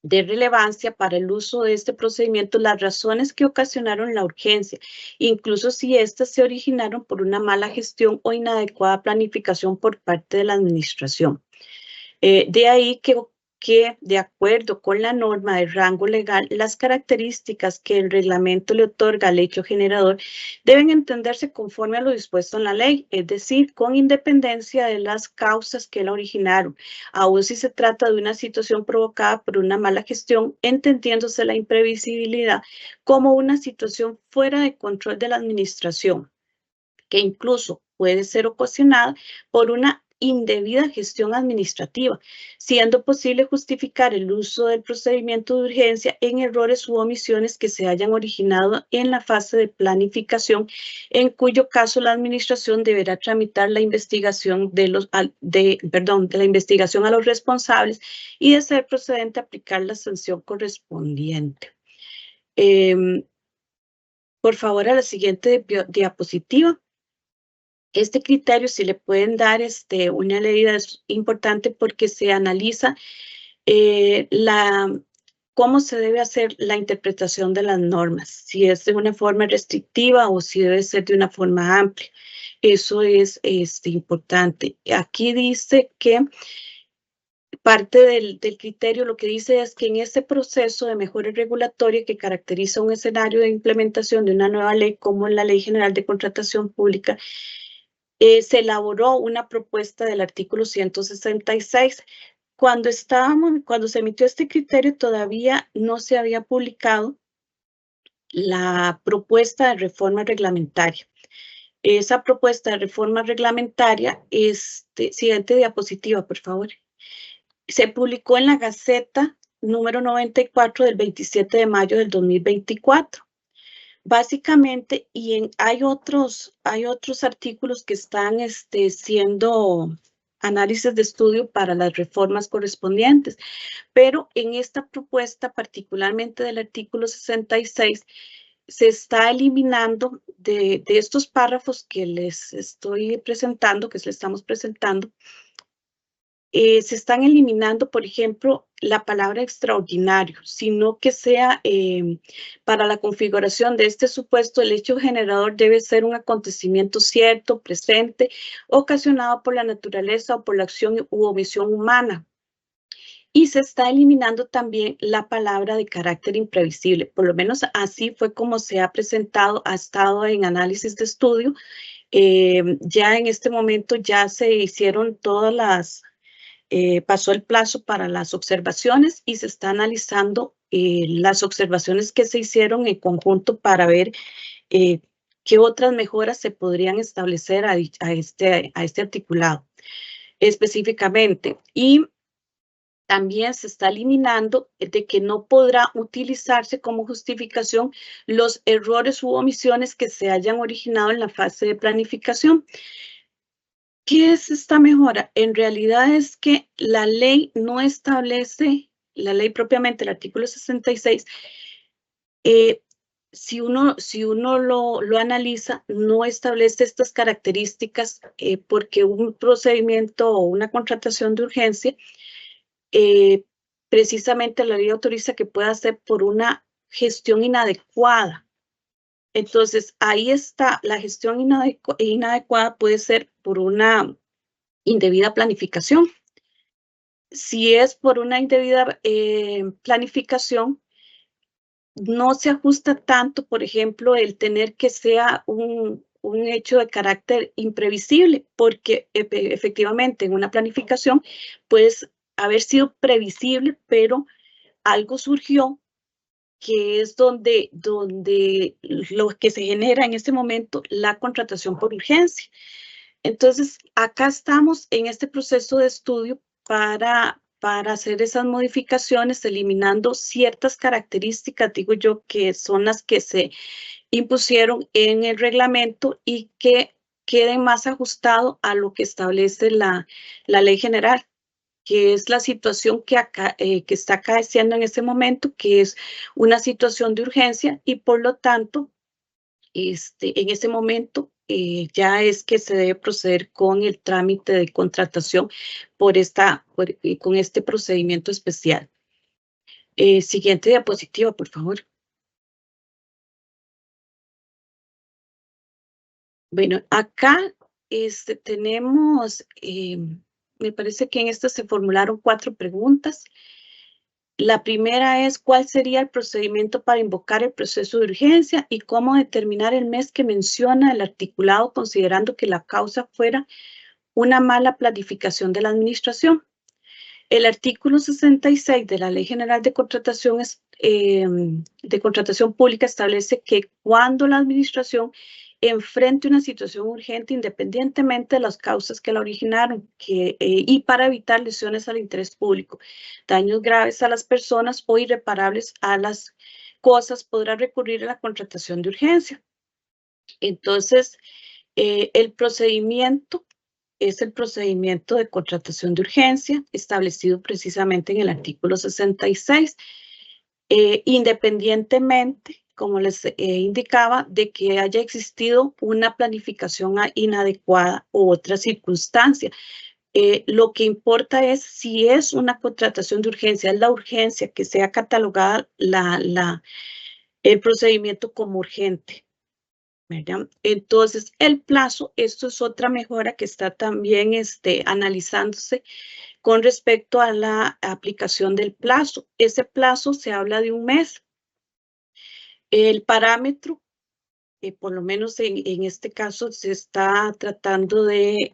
Speaker 2: de relevancia para el uso de este procedimiento las razones que ocasionaron la urgencia, incluso si éstas se originaron por una mala gestión o inadecuada planificación por parte de la administración. De ahí que de acuerdo con la norma de rango legal, las características que el reglamento le otorga al hecho generador deben entenderse conforme a lo dispuesto en la ley, es decir, con independencia de las causas que la originaron, aun si se trata de una situación provocada por una mala gestión, entendiéndose la imprevisibilidad como una situación fuera de control de la administración, que incluso puede ser ocasionada por una indebida gestión administrativa, siendo posible justificar el uso del procedimiento de urgencia en errores u omisiones que se hayan originado en la fase de planificación, en cuyo caso la administración deberá tramitar la investigación de la investigación a los responsables y, de ser procedente, aplicar la sanción correspondiente. Por favor, a la siguiente diapositiva. Este criterio, si le pueden dar una leída, es importante porque se analiza cómo se debe hacer la interpretación de las normas, si es de una forma restrictiva o si debe ser de una forma amplia. Eso es importante. Aquí dice que parte del criterio lo que dice es que en este proceso de mejora regulatoria que caracteriza un escenario de implementación de una nueva ley como la Ley General de Contratación Pública, se elaboró una propuesta del artículo 166. Cuando se emitió este criterio, todavía no se había publicado la propuesta de reforma reglamentaria. Esa propuesta de reforma reglamentaria, siguiente diapositiva, por favor, se publicó en la Gaceta número 94 del 27 de mayo del 2024. Básicamente, hay otros artículos que están siendo análisis de estudio para las reformas correspondientes, pero en esta propuesta, particularmente del artículo 66, se está eliminando de estos párrafos que les estoy presentando, que les estamos presentando, se están eliminando, por ejemplo, la palabra extraordinario, sino que sea para la configuración de este supuesto, el hecho generador debe ser un acontecimiento cierto, presente, ocasionado por la naturaleza o por la acción u omisión humana. Y se está eliminando también la palabra de carácter imprevisible. Por lo menos así fue como se ha presentado, ha estado en análisis de estudio. Ya en este momento ya se hicieron todas pasó el plazo para las observaciones y se está analizando las observaciones que se hicieron en conjunto para ver qué otras mejoras se podrían establecer a este articulado específicamente. Y también se está eliminando de que no podrá utilizarse como justificación los errores u omisiones que se hayan originado en la fase de planificación. ¿Qué es esta mejora? En realidad es que la ley no establece, la ley propiamente, el artículo 66, si uno lo analiza, no establece estas características porque un procedimiento o una contratación de urgencia, precisamente la ley autoriza que pueda ser por una gestión inadecuada. Entonces, ahí está, la gestión inadecuada puede ser por una indebida planificación. Si es por una indebida planificación, no se ajusta tanto, por ejemplo, el tener que sea un hecho de carácter imprevisible, porque efectivamente en una planificación puede haber sido previsible, pero algo surgió que es donde lo que se genera en este momento la contratación por urgencia. Entonces, acá estamos en este proceso de estudio para hacer esas modificaciones, eliminando ciertas características, digo yo, que son las que se impusieron en el reglamento y que quede más ajustado a lo que establece la ley general, que es la situación que está acaeciendo en este momento, que es una situación de urgencia y por lo tanto, en ese momento ya es que se debe proceder con el trámite de contratación con este procedimiento especial. Siguiente diapositiva, por favor. Bueno, acá tenemos, me parece que en esta se formularon 4 preguntas. La primera es, ¿cuál sería el procedimiento para invocar el proceso de urgencia y cómo determinar el mes que menciona el articulado considerando que la causa fuera una mala planificación de la administración? El artículo 66 de la Ley General de Contratación Pública establece que cuando la administración enfrente una situación urgente independientemente de las causas que la originaron y para evitar lesiones al interés público, daños graves a las personas o irreparables a las cosas, podrá recurrir a la contratación de urgencia. Entonces, el procedimiento es el procedimiento de contratación de urgencia establecido precisamente en el artículo 66, independientemente, como les indicaba, de que haya existido una planificación inadecuada u otra circunstancia. Lo que importa es si es una contratación de urgencia, es la urgencia que sea catalogada el procedimiento como urgente, ¿verdad? Entonces, el plazo, esto es otra mejora que está también analizándose con respecto a la aplicación del plazo. Ese plazo se habla de un mes. El parámetro, por lo menos en este caso, se está tratando de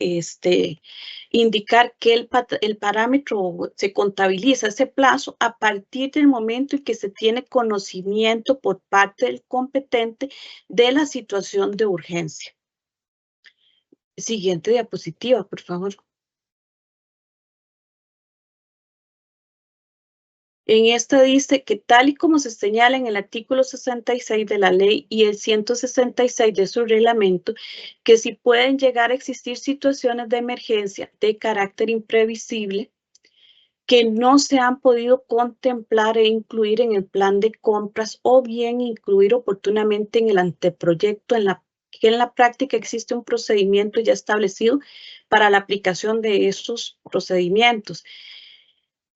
Speaker 2: indicar que el parámetro se contabiliza ese plazo a partir del momento en que se tiene conocimiento por parte del competente de la situación de urgencia. Siguiente diapositiva, por favor. En esta dice que tal y como se señala en el artículo 66 de la ley y el 166 de su reglamento, que si pueden llegar a existir situaciones de emergencia de carácter imprevisible que no se han podido contemplar e incluir en el plan de compras o bien incluir oportunamente en el anteproyecto, que en la práctica existe un procedimiento ya establecido para la aplicación de estos procedimientos.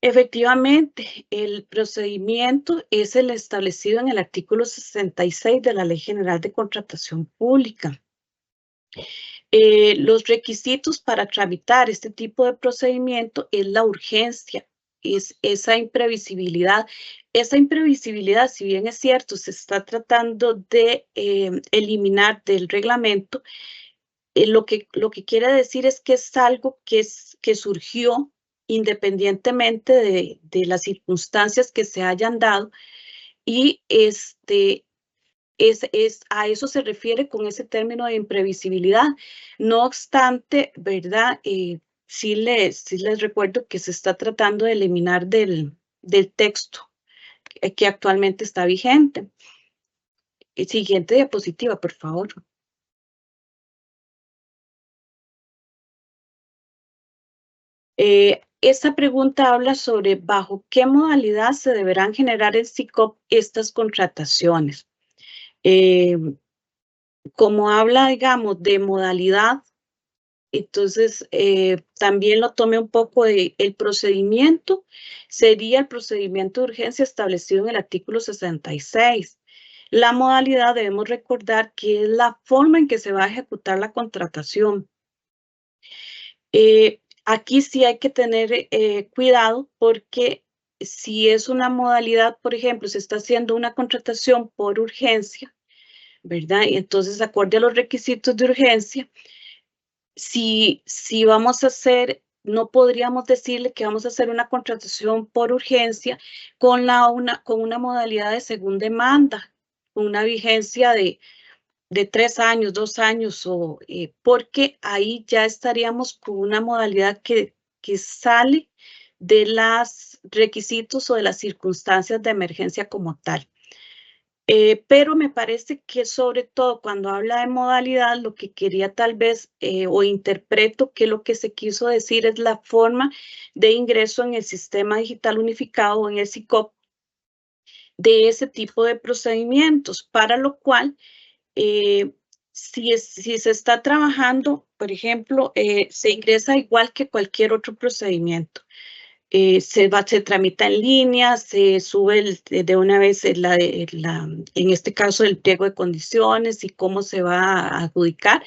Speaker 2: Efectivamente, el procedimiento es el establecido en el artículo 66 de la Ley General de Contratación Pública. Los requisitos para tramitar este tipo de procedimiento es la urgencia, es esa imprevisibilidad. Esa imprevisibilidad, si bien es cierto, se está tratando de eliminar del reglamento, lo que quiere decir es que es algo que surgió independientemente de las circunstancias que se hayan dado y a eso se refiere con ese término de imprevisibilidad. No obstante, ¿verdad? Sí les recuerdo que se está tratando de eliminar del texto que actualmente está vigente. Siguiente diapositiva, por favor. Esta pregunta habla sobre bajo qué modalidad se deberán generar en SICOP estas contrataciones. Como habla, digamos, de modalidad, entonces también lo tome un poco de el procedimiento, sería el procedimiento de urgencia establecido en el artículo 66. La modalidad debemos recordar que es la forma en que se va a ejecutar la contratación. Aquí sí hay que tener cuidado porque si es una modalidad, por ejemplo, se está haciendo una contratación por urgencia, ¿verdad? Y entonces, acorde a los requisitos de urgencia, si vamos a hacer, no podríamos decirle que vamos a hacer una contratación por urgencia con una modalidad de segunda demanda, con una vigencia de 3 años, 2 años, porque ahí ya estaríamos con una modalidad que sale de los requisitos o de las circunstancias de emergencia como tal. Pero me parece que sobre todo cuando habla de modalidad, lo que quería tal vez, o interpreto que lo que se quiso decir es la forma de ingreso en el Sistema Digital Unificado o en el SICOP de ese tipo de procedimientos, para lo cual, si se está trabajando, por ejemplo, se ingresa igual que cualquier otro procedimiento. Se tramita en línea, se sube de una vez en este caso el pliego de condiciones y cómo se va a adjudicar,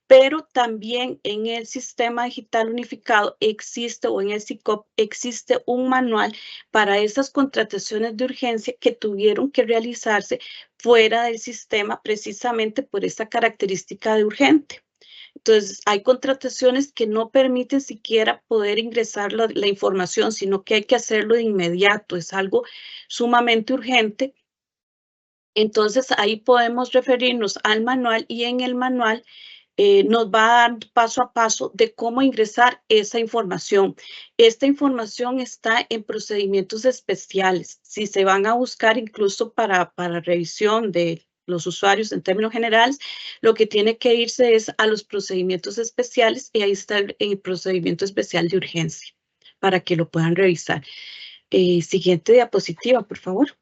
Speaker 2: pero también en el Sistema Digital Unificado existe, o en el SICOP existe un manual para esas contrataciones de urgencia que tuvieron que realizarse fuera del sistema precisamente por esa característica de urgente. Entonces, hay contrataciones que no permiten siquiera poder ingresar la información, sino que hay que hacerlo de inmediato, es algo sumamente urgente. Entonces, ahí podemos referirnos al manual y en el manual nos va a dar paso a paso de cómo ingresar esa información. Esta información está en procedimientos especiales. Si se van a buscar incluso para revisión de los usuarios en términos generales, lo que tiene que irse es a los procedimientos especiales y ahí está el procedimiento especial de urgencia para que lo puedan revisar. Siguiente diapositiva, por favor.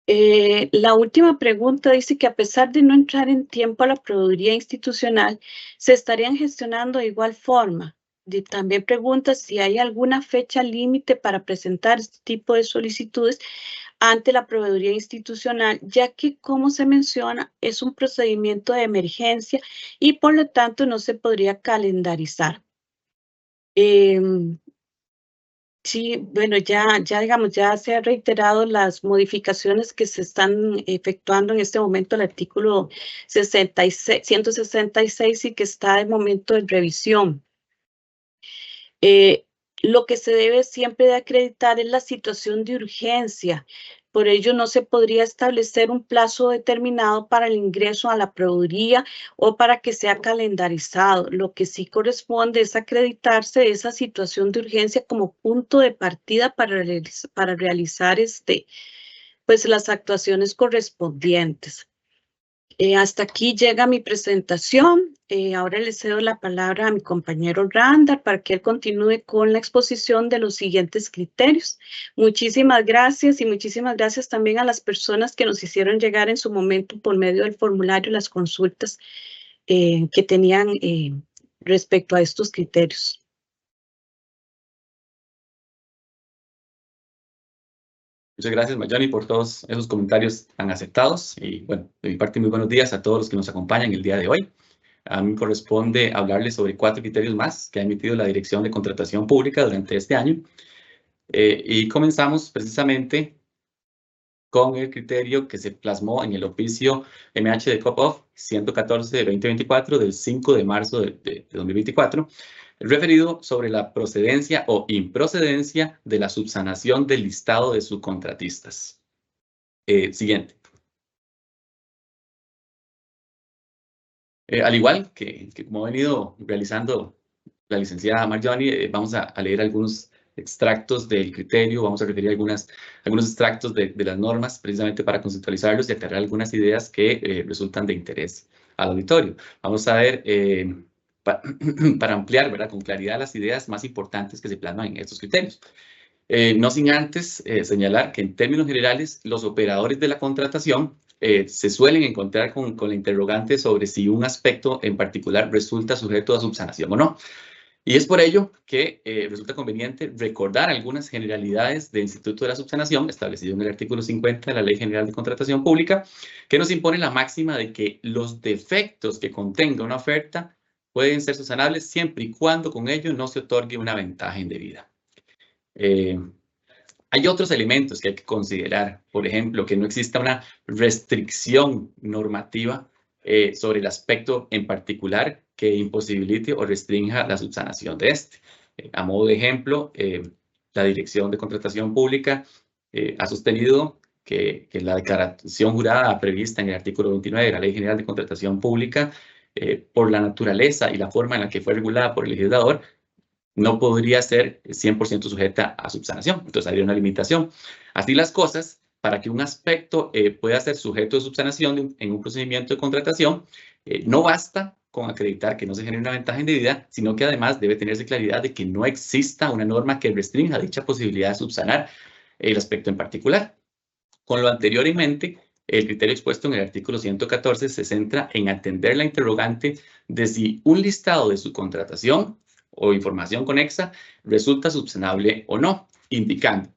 Speaker 2: La última pregunta dice que a pesar de no entrar en tiempo a la proveeduría institucional, ¿se estarían gestionando de igual forma? Y también pregunta si hay alguna fecha límite para presentar este tipo de solicitudes ante la proveeduría institucional, ya que, como se menciona, es un procedimiento de emergencia y por lo tanto no se podría calendarizar. Sí, bueno, ya digamos, ya se han reiterado las modificaciones que se están efectuando en este momento al artículo 166 y que está de momento en revisión. Lo que se debe siempre de acreditar es la situación de urgencia. Por ello, no se podría establecer un plazo determinado para el ingreso a la proveeduría o para que sea calendarizado. Lo que sí corresponde es acreditarse esa situación de urgencia como punto de partida para realizar pues, las actuaciones correspondientes. Hasta aquí llega mi presentación. Ahora le cedo la palabra a mi compañero Randall para que él continúe con la exposición de los siguientes criterios. Muchísimas gracias y muchísimas gracias también a las personas que nos hicieron llegar en su momento por medio del formulario las consultas que tenían respecto a estos criterios.
Speaker 3: Muchas gracias, Mayoni, por todos esos comentarios tan aceptados. Y bueno, de mi parte, muy buenos días a todos los que nos acompañan el día de hoy. A mí me corresponde hablarles sobre 4 criterios más que ha emitido la Dirección de Contratación Pública durante este año. Y comenzamos precisamente con el criterio que se plasmó en el oficio MH de COPOF 114 de 2024 del 5 de marzo de 2024, referido sobre la procedencia o improcedencia de la subsanación del listado de subcontratistas. Siguiente. Al igual que como ha venido realizando la licenciada Marjoni, vamos a leer algunos extractos del criterio, vamos a referir algunos extractos de las normas precisamente para conceptualizarlos y aclarar algunas ideas que resultan de interés al auditorio. Vamos a ver, para ampliar, ¿verdad?, con claridad las ideas más importantes que se plasman en estos criterios. No sin antes señalar que en términos generales los operadores de la contratación se suelen encontrar con la interrogante sobre si un aspecto en particular resulta sujeto a subsanación o no. Y es por ello que resulta conveniente recordar algunas generalidades del Instituto de la Subsanación, establecido en el artículo 50 de la Ley General de Contratación Pública, que nos impone la máxima de que los defectos que contenga una oferta pueden ser subsanables siempre y cuando con ello no se otorgue una ventaja indebida. Hay otros elementos que hay que considerar, por ejemplo, que no exista una restricción normativa sobre el aspecto en particular que imposibilite o restrinja la subsanación de este. A modo de ejemplo, la Dirección de Contratación Pública ha sostenido que la declaración jurada prevista en el artículo 29 de la Ley General de Contratación Pública, por la naturaleza y la forma en la que fue regulada por el legislador, no podría ser 100% sujeta a subsanación. Entonces, habría una limitación. Así las cosas, para que un aspecto pueda ser sujeto de subsanación en un procedimiento de contratación, no basta con acreditar que no se genere una ventaja indebida, sino que además debe tenerse claridad de que no exista una norma que restrinja dicha posibilidad de subsanar el aspecto en particular. Con lo anterior en mente, el criterio expuesto en el artículo 114 se centra en atender la interrogante de si un listado de subcontratación o información conexa resulta subsanable o no, indicando: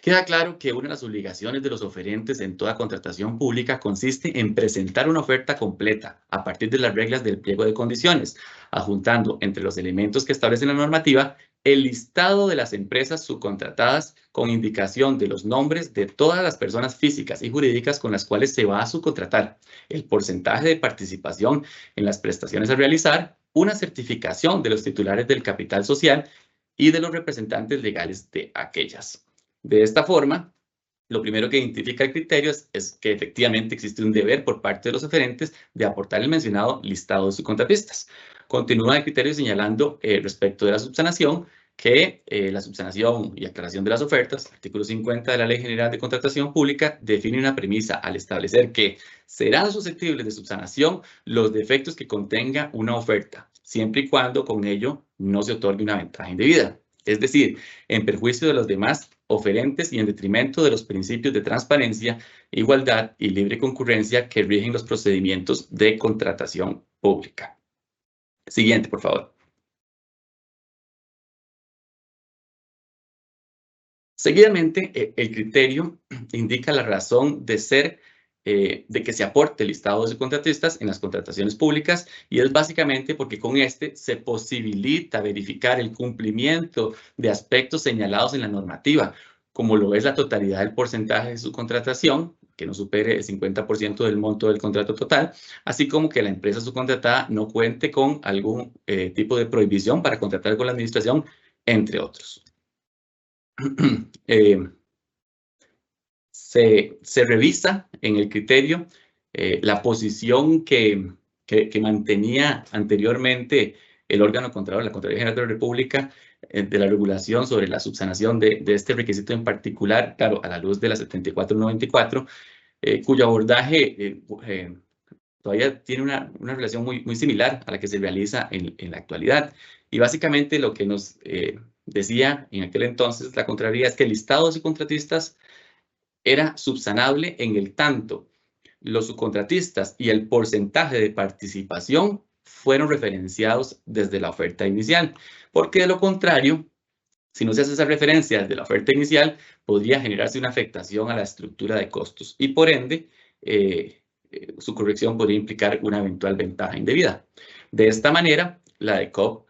Speaker 3: queda claro que una de las obligaciones de los oferentes en toda contratación pública consiste en presentar una oferta completa a partir de las reglas del pliego de condiciones, adjuntando entre los elementos que establece la normativa el listado de las empresas subcontratadas con indicación de los nombres de todas las personas físicas y jurídicas con las cuales se va a subcontratar, el porcentaje de participación en las prestaciones a realizar, una certificación de los titulares del capital social y de los representantes legales de aquellas. De esta forma, lo primero que identifica el criterio es que efectivamente existe un deber por parte de los oferentes de aportar el mencionado listado de subcontratistas. Continúa el criterio señalando respecto de la subsanación que la subsanación y aclaración de las ofertas, artículo 50 de la Ley General de Contratación Pública, define una premisa al establecer que serán susceptibles de subsanación los defectos que contenga una oferta, siempre y cuando con ello no se otorgue una ventaja indebida. Es decir, en perjuicio de los demás oferentes y en detrimento de los principios de transparencia, igualdad y libre concurrencia que rigen los procedimientos de contratación pública. Siguiente, por favor. Seguidamente, el criterio indica la razón de ser de que se aporte el listado de subcontratistas en las contrataciones públicas, y es básicamente porque con este se posibilita verificar el cumplimiento de aspectos señalados en la normativa, como lo es la totalidad del porcentaje de subcontratación, que no supere el 50% del monto del contrato total, así como que la empresa subcontratada no cuente con algún tipo de prohibición para contratar con la administración, entre otros. Se revisa en el criterio la posición que mantenía anteriormente el órgano contralor, la Contraloría General de la República, de la regulación sobre la subsanación de este requisito en particular, claro, a la luz de la 7494, cuyo abordaje todavía tiene una relación muy similar a la que se realiza en la actualidad. Y básicamente lo que nos decía en aquel entonces la Contraloría es que el listado de subcontratistas era subsanable en el tanto los subcontratistas y el porcentaje de participación fueron referenciados desde la oferta inicial, porque de lo contrario, si no se hace esa referencia desde la oferta inicial, podría generarse una afectación a la estructura de costos y por ende su corrección podría implicar una eventual ventaja indebida. De esta manera, la DECOP,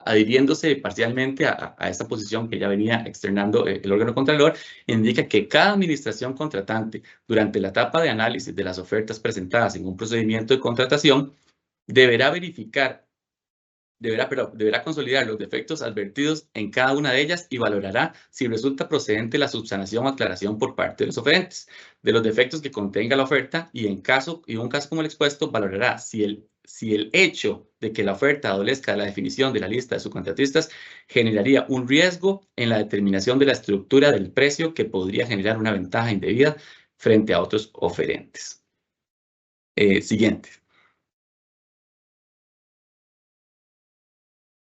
Speaker 3: adhiriéndose parcialmente a esta posición que ya venía externando el órgano contralor, indica que cada administración contratante, durante la etapa de análisis de las ofertas presentadas en un procedimiento de contratación, deberá consolidar los defectos advertidos en cada una de ellas y valorará si resulta procedente la subsanación o aclaración por parte de los oferentes de los defectos que contenga la oferta, y en un caso como el expuesto, valorará si el hecho de que la oferta adolezca de la definición de la lista de subcontratistas generaría un riesgo en la determinación de la estructura del precio que podría generar una ventaja indebida frente a otros oferentes. Siguiente.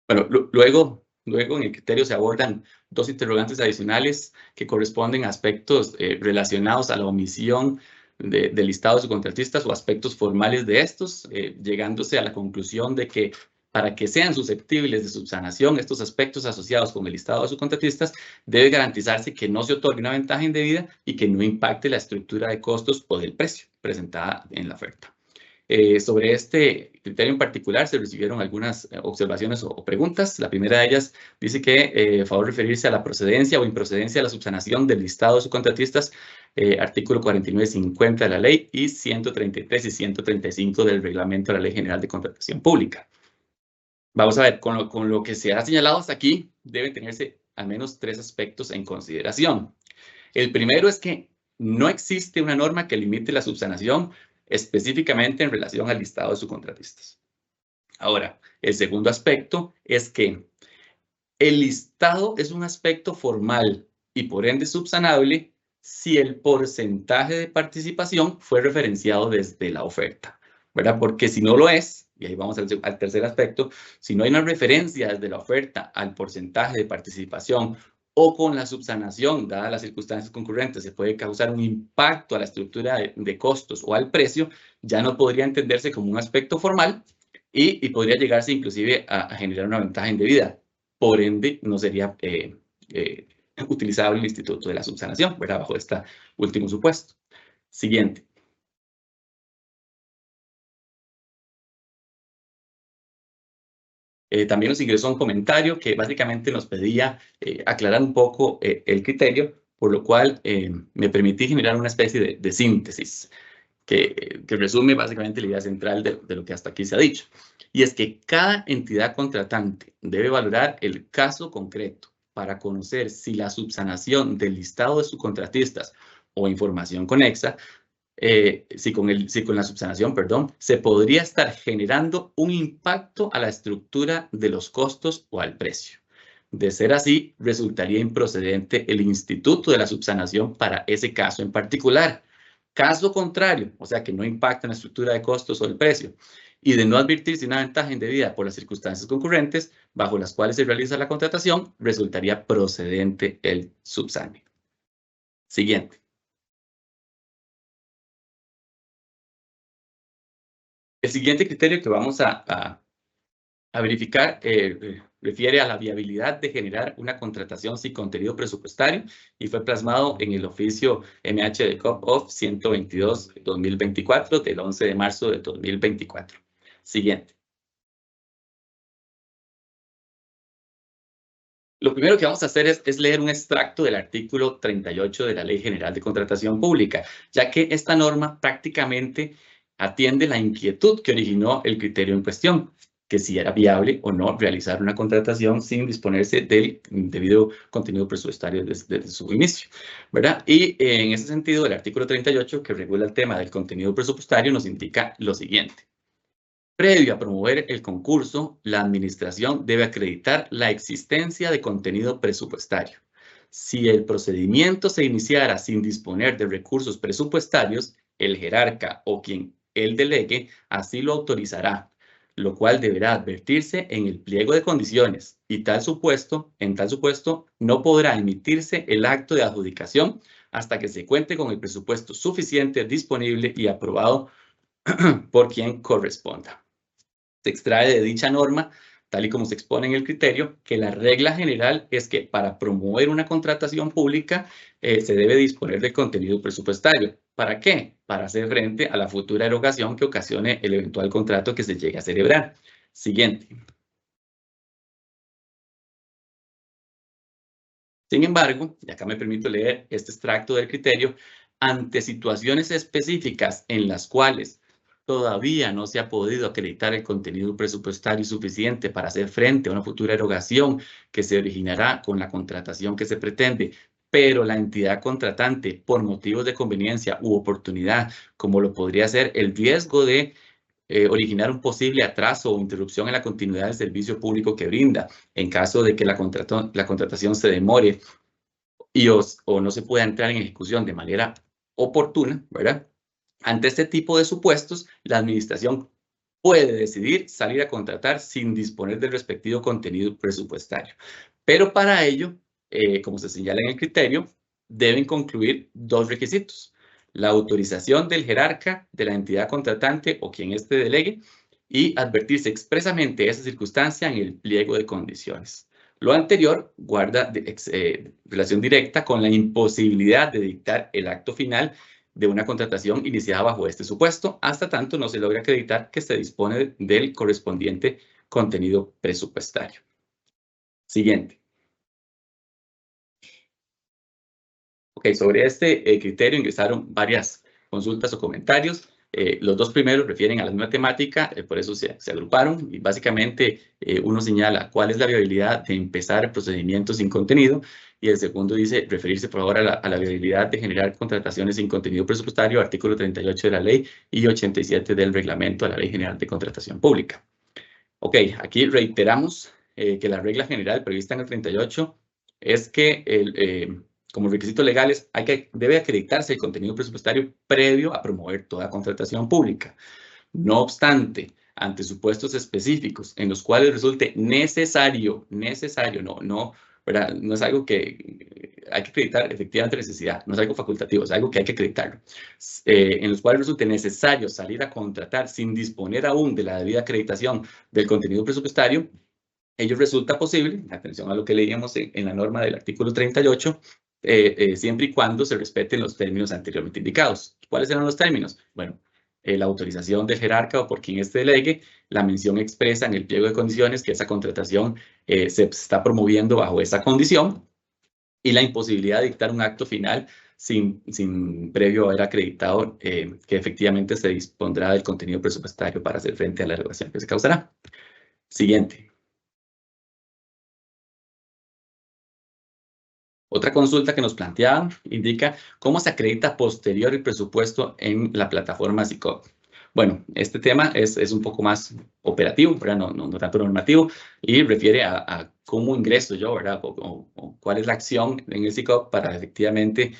Speaker 3: Bueno, luego en el criterio se abordan dos interrogantes adicionales que corresponden a aspectos relacionados a la omisión del listado de subcontratistas o aspectos formales de estos, llegándose a la conclusión de que para que sean susceptibles de subsanación estos aspectos asociados con el listado de subcontratistas, debe garantizarse que no se otorgue una ventaja indebida y que no impacte la estructura de costos o del precio presentada en la oferta. Sobre este criterio en particular se recibieron algunas observaciones o preguntas. La primera de ellas dice que favor referirse a la procedencia o improcedencia de la subsanación del listado de subcontratistas, artículo 4950 de la ley y 133 y 135 del reglamento de la Ley General de Contratación Pública. Vamos a ver, con lo que se ha señalado hasta aquí, deben tenerse al menos tres aspectos en consideración. El primero es que no existe una norma que limite la subsanación específicamente en relación al listado de subcontratistas. Ahora, el segundo aspecto es que el listado es un aspecto formal y por ende subsanable si el porcentaje de participación fue referenciado desde la oferta, ¿verdad? Porque si no lo es, y ahí vamos al tercer aspecto, si no hay una referencia desde la oferta al porcentaje de participación o con la subsanación, dadas las circunstancias concurrentes, se puede causar un impacto a la estructura de costos o al precio, ya no podría entenderse como un aspecto formal y podría llegarse inclusive a generar una ventaja indebida. Por ende, no sería utilizable el instituto de la subsanación, ¿verdad? Bajo este último supuesto. Siguiente. También nos ingresó un comentario que básicamente nos pedía aclarar un poco el criterio, por lo cual me permití generar una especie de síntesis que resume básicamente la idea central de lo que hasta aquí se ha dicho. Y es que cada entidad contratante debe valorar el caso concreto para conocer si la subsanación del listado de subcontratistas o información conexa, si con la subsanación, perdón, se podría estar generando un impacto a la estructura de los costos o al precio. De ser así, resultaría improcedente el instituto de la subsanación para ese caso en particular. Caso contrario, o sea que no impacta en la estructura de costos o el precio, y de no advertirse una ventaja indebida por las circunstancias concurrentes bajo las cuales se realiza la contratación, resultaría procedente el subsane. Siguiente. El siguiente criterio que vamos a verificar refiere a la viabilidad de generar una contratación sin contenido presupuestario y fue plasmado en el oficio MH of 122-2024 del 11 de marzo de 2024. Siguiente. Lo primero que vamos a hacer es leer un extracto del artículo 38 de la Ley General de Contratación Pública, ya que esta norma prácticamente atiende la inquietud que originó el criterio en cuestión, que si era viable o no realizar una contratación sin disponerse del debido contenido presupuestario desde su inicio, ¿verdad? Y en ese sentido, el artículo 38, que regula el tema del contenido presupuestario, nos indica lo siguiente. Previo a promover el concurso, la administración debe acreditar la existencia de contenido presupuestario. Si el procedimiento se iniciara sin disponer de recursos presupuestarios, el jerarca o quien él delegue así lo autorizará, lo cual deberá advertirse en el pliego de condiciones y en tal supuesto no podrá emitirse el acto de adjudicación hasta que se cuente con el presupuesto suficiente disponible y aprobado por quien corresponda. Se extrae de dicha norma, tal y como se expone en el criterio, que la regla general es que para promover una contratación pública se debe disponer del contenido presupuestario. ¿Para qué? Para hacer frente a la futura erogación que ocasione el eventual contrato que se llegue a celebrar. Siguiente. Sin embargo, y acá me permito leer este extracto del criterio, ante situaciones específicas en las cuales todavía no se ha podido acreditar el contenido presupuestario suficiente para hacer frente a una futura erogación que se originará con la contratación que se pretende, pero la entidad contratante, por motivos de conveniencia u oportunidad, como lo podría ser el riesgo de originar un posible atraso o interrupción en la continuidad del servicio público que brinda, en caso de que la contratación se demore o no se pueda entrar en ejecución de manera oportuna, ¿verdad? Ante este tipo de supuestos, la administración puede decidir salir a contratar sin disponer del respectivo contenido presupuestario. Pero para ello, como se señala en el criterio, deben concluir dos requisitos: la autorización del jerarca de la entidad contratante o quien éste delegue y advertirse expresamente esa circunstancia en el pliego de condiciones. Lo anterior guarda relación directa con la imposibilidad de dictar el acto final de una contratación iniciada bajo este supuesto, hasta tanto no se logra acreditar que se dispone del correspondiente contenido presupuestario. Siguiente. Ok, sobre este criterio ingresaron varias consultas o comentarios. Los dos primeros refieren a la misma temática, por eso se agruparon y básicamente uno señala cuál es la viabilidad de empezar el procedimiento sin contenido y el segundo dice referirse por favor a la viabilidad de generar contrataciones sin contenido presupuestario, artículo 38 de la ley y 87 del reglamento a la Ley General de Contratación Pública. Ok, aquí reiteramos que la regla general prevista en el 38 es que como requisitos legales debe acreditarse el contenido presupuestario previo a promover toda contratación pública. No obstante, ante supuestos específicos en los cuales resulte necesario, ¿verdad? No es algo que hay que acreditar efectivamente necesidad, no es algo facultativo, es algo que hay que acreditarlo. En los cuales resulte necesario salir a contratar sin disponer aún de la debida acreditación del contenido presupuestario, ello resulta posible, atención a lo que leíamos en la norma del artículo 38, siempre y cuando se respeten los términos anteriormente indicados. ¿Cuáles eran los términos? Bueno, la autorización del jerarca o por quien éste delegue, la mención expresa en el pliego de condiciones que esa contratación se está promoviendo bajo esa condición y la imposibilidad de dictar un acto final sin previo haber acreditado que efectivamente se dispondrá del contenido presupuestario para hacer frente a la erogación que se causará. Siguiente. Otra consulta que nos planteaban indica cómo se acredita posterior el presupuesto en la plataforma SICOP. Bueno, este tema es un poco más operativo, ¿verdad? No tanto normativo, y refiere a cómo ingreso yo, ¿verdad? O cuál es la acción en el SICOP para efectivamente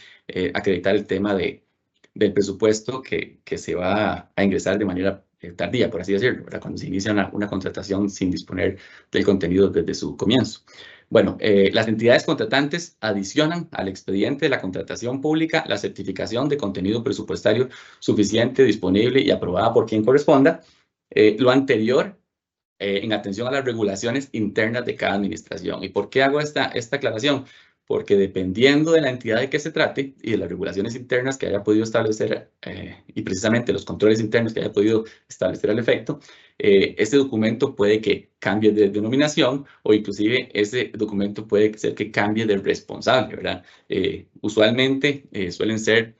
Speaker 3: acreditar el tema del presupuesto que se va a ingresar de manera tardía, por así decirlo, ¿verdad? Cuando se inicia una contratación sin disponer del contenido desde su comienzo. Bueno, las entidades contratantes adicionan al expediente de la contratación pública la certificación de contenido presupuestario suficiente, disponible y aprobada por quien corresponda. Lo anterior en atención a las regulaciones internas de cada administración. ¿Y por qué hago esta aclaración? Porque dependiendo de la entidad de que se trate y de las regulaciones internas que haya podido establecer y precisamente los controles internos que haya podido establecer al efecto, ese documento puede que cambie de denominación o inclusive ese documento puede ser que cambie de responsable, ¿verdad? Usualmente suelen ser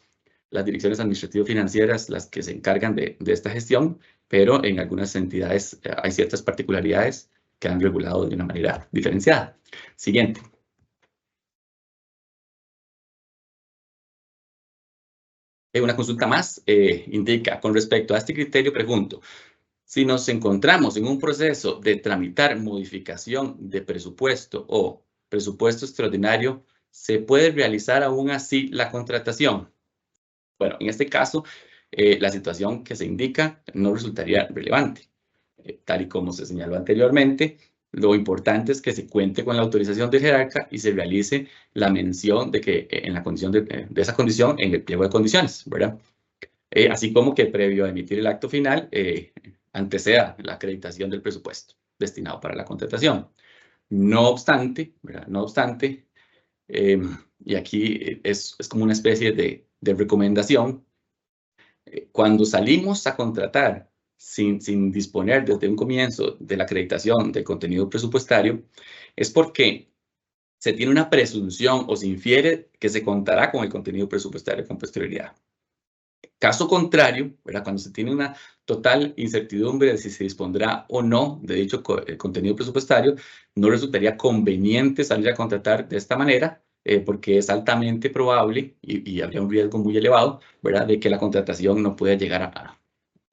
Speaker 3: las direcciones administrativo-financieras las que se encargan de esta gestión, pero en algunas entidades hay ciertas particularidades que han regulado de una manera diferenciada. Siguiente. Una consulta más indica, con respecto a este criterio, pregunto, si nos encontramos en un proceso de tramitar modificación de presupuesto o presupuesto extraordinario, ¿se puede realizar aún así la contratación? Bueno, en este caso, la situación que se indica no resultaría relevante. Tal y como se señaló anteriormente, lo importante es que se cuente con la autorización del jerarca y se realice la mención de que en la condición de esa condición en el pliego de condiciones, ¿verdad? Así como que previo a emitir el acto final, anteceda la acreditación del presupuesto destinado para la contratación. No obstante, ¿verdad? No obstante, y aquí es como una especie de recomendación, cuando salimos a contratar sin disponer desde un comienzo de la acreditación del contenido presupuestario, es porque se tiene una presunción o se infiere que se contará con el contenido presupuestario con posterioridad. Caso contrario, ¿verdad? Cuando se tiene una total incertidumbre de si se dispondrá o no de dicho contenido presupuestario, no resultaría conveniente salir a contratar de esta manera, porque es altamente probable y habría un riesgo muy elevado, ¿verdad?, de que la contratación no pueda llegar